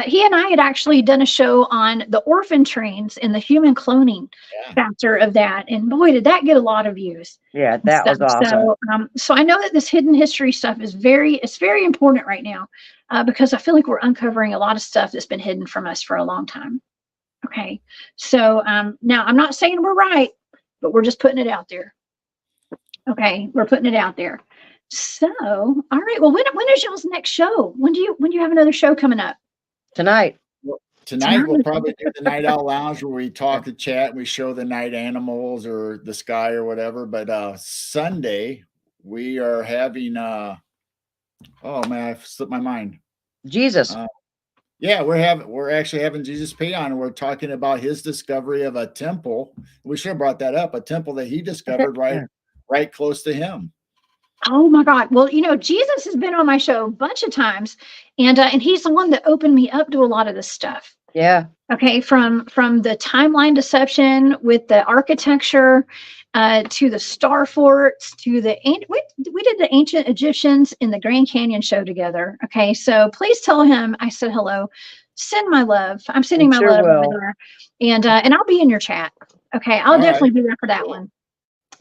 He and I had actually done a show on the orphan trains and the human cloning factor of that. And boy, did that get a lot of views. Yeah, that was awesome. So I know that this hidden history stuff is very important right now because I feel like we're uncovering a lot of stuff that's been hidden from us for a long time. Okay. So now I'm not saying we're right, but we're just putting it out there. Okay. We're putting it out there. So, all right. Well, when is y'all's next show? When do you have another show coming up? Tonight. Tonight we'll probably do the Night Owl Lounge where we talk and chat and we show the night animals or the sky or whatever. But Sunday we are having oh man, I slipped my mind. Jesus. Yeah, we're actually having Jesus Pay on, and we're talking about his discovery of a temple. We should have brought that up, a temple that he discovered right close to him. Oh my God. Well, Jesus has been on my show a bunch of times, and he's the one that opened me up to a lot of this stuff. Yeah. Okay, from the timeline deception with the architecture, to the star forts, to we did the ancient Egyptians in the Grand Canyon show together. Okay, so please tell him I said hello. Send my love. I'm sending my Sure love will. over there, and I'll be in your chat. Okay, I'll All definitely right. be there for that one.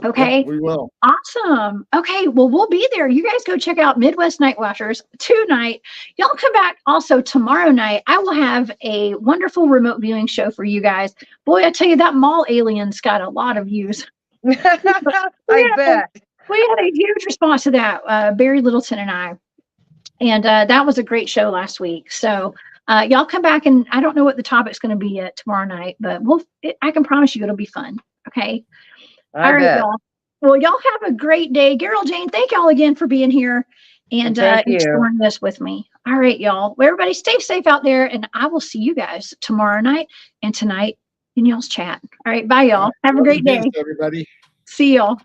Okay. Yep, we will. Awesome. Okay. Well, we'll be there. You guys go check out Midwest Night Watchers tonight. Y'all come back also tomorrow night. I will have a wonderful remote viewing show for you guys. Boy, I tell you, that mall alien's got a lot of views. I bet. We had a huge response to that, Barry Littleton and I. And that was a great show last week. So y'all come back, and I don't know what the topic's going to be yet tomorrow night, but I can promise you it'll be fun. Okay. I bet. Y'all. Well, y'all have a great day. Carol Jane, thank y'all again for being here and Thank you. exploring this with me. All right, y'all. Well, everybody stay safe out there, and I will see you guys tomorrow night and tonight in y'all's chat. All right, bye, y'all. Have a great day. Everybody. See y'all.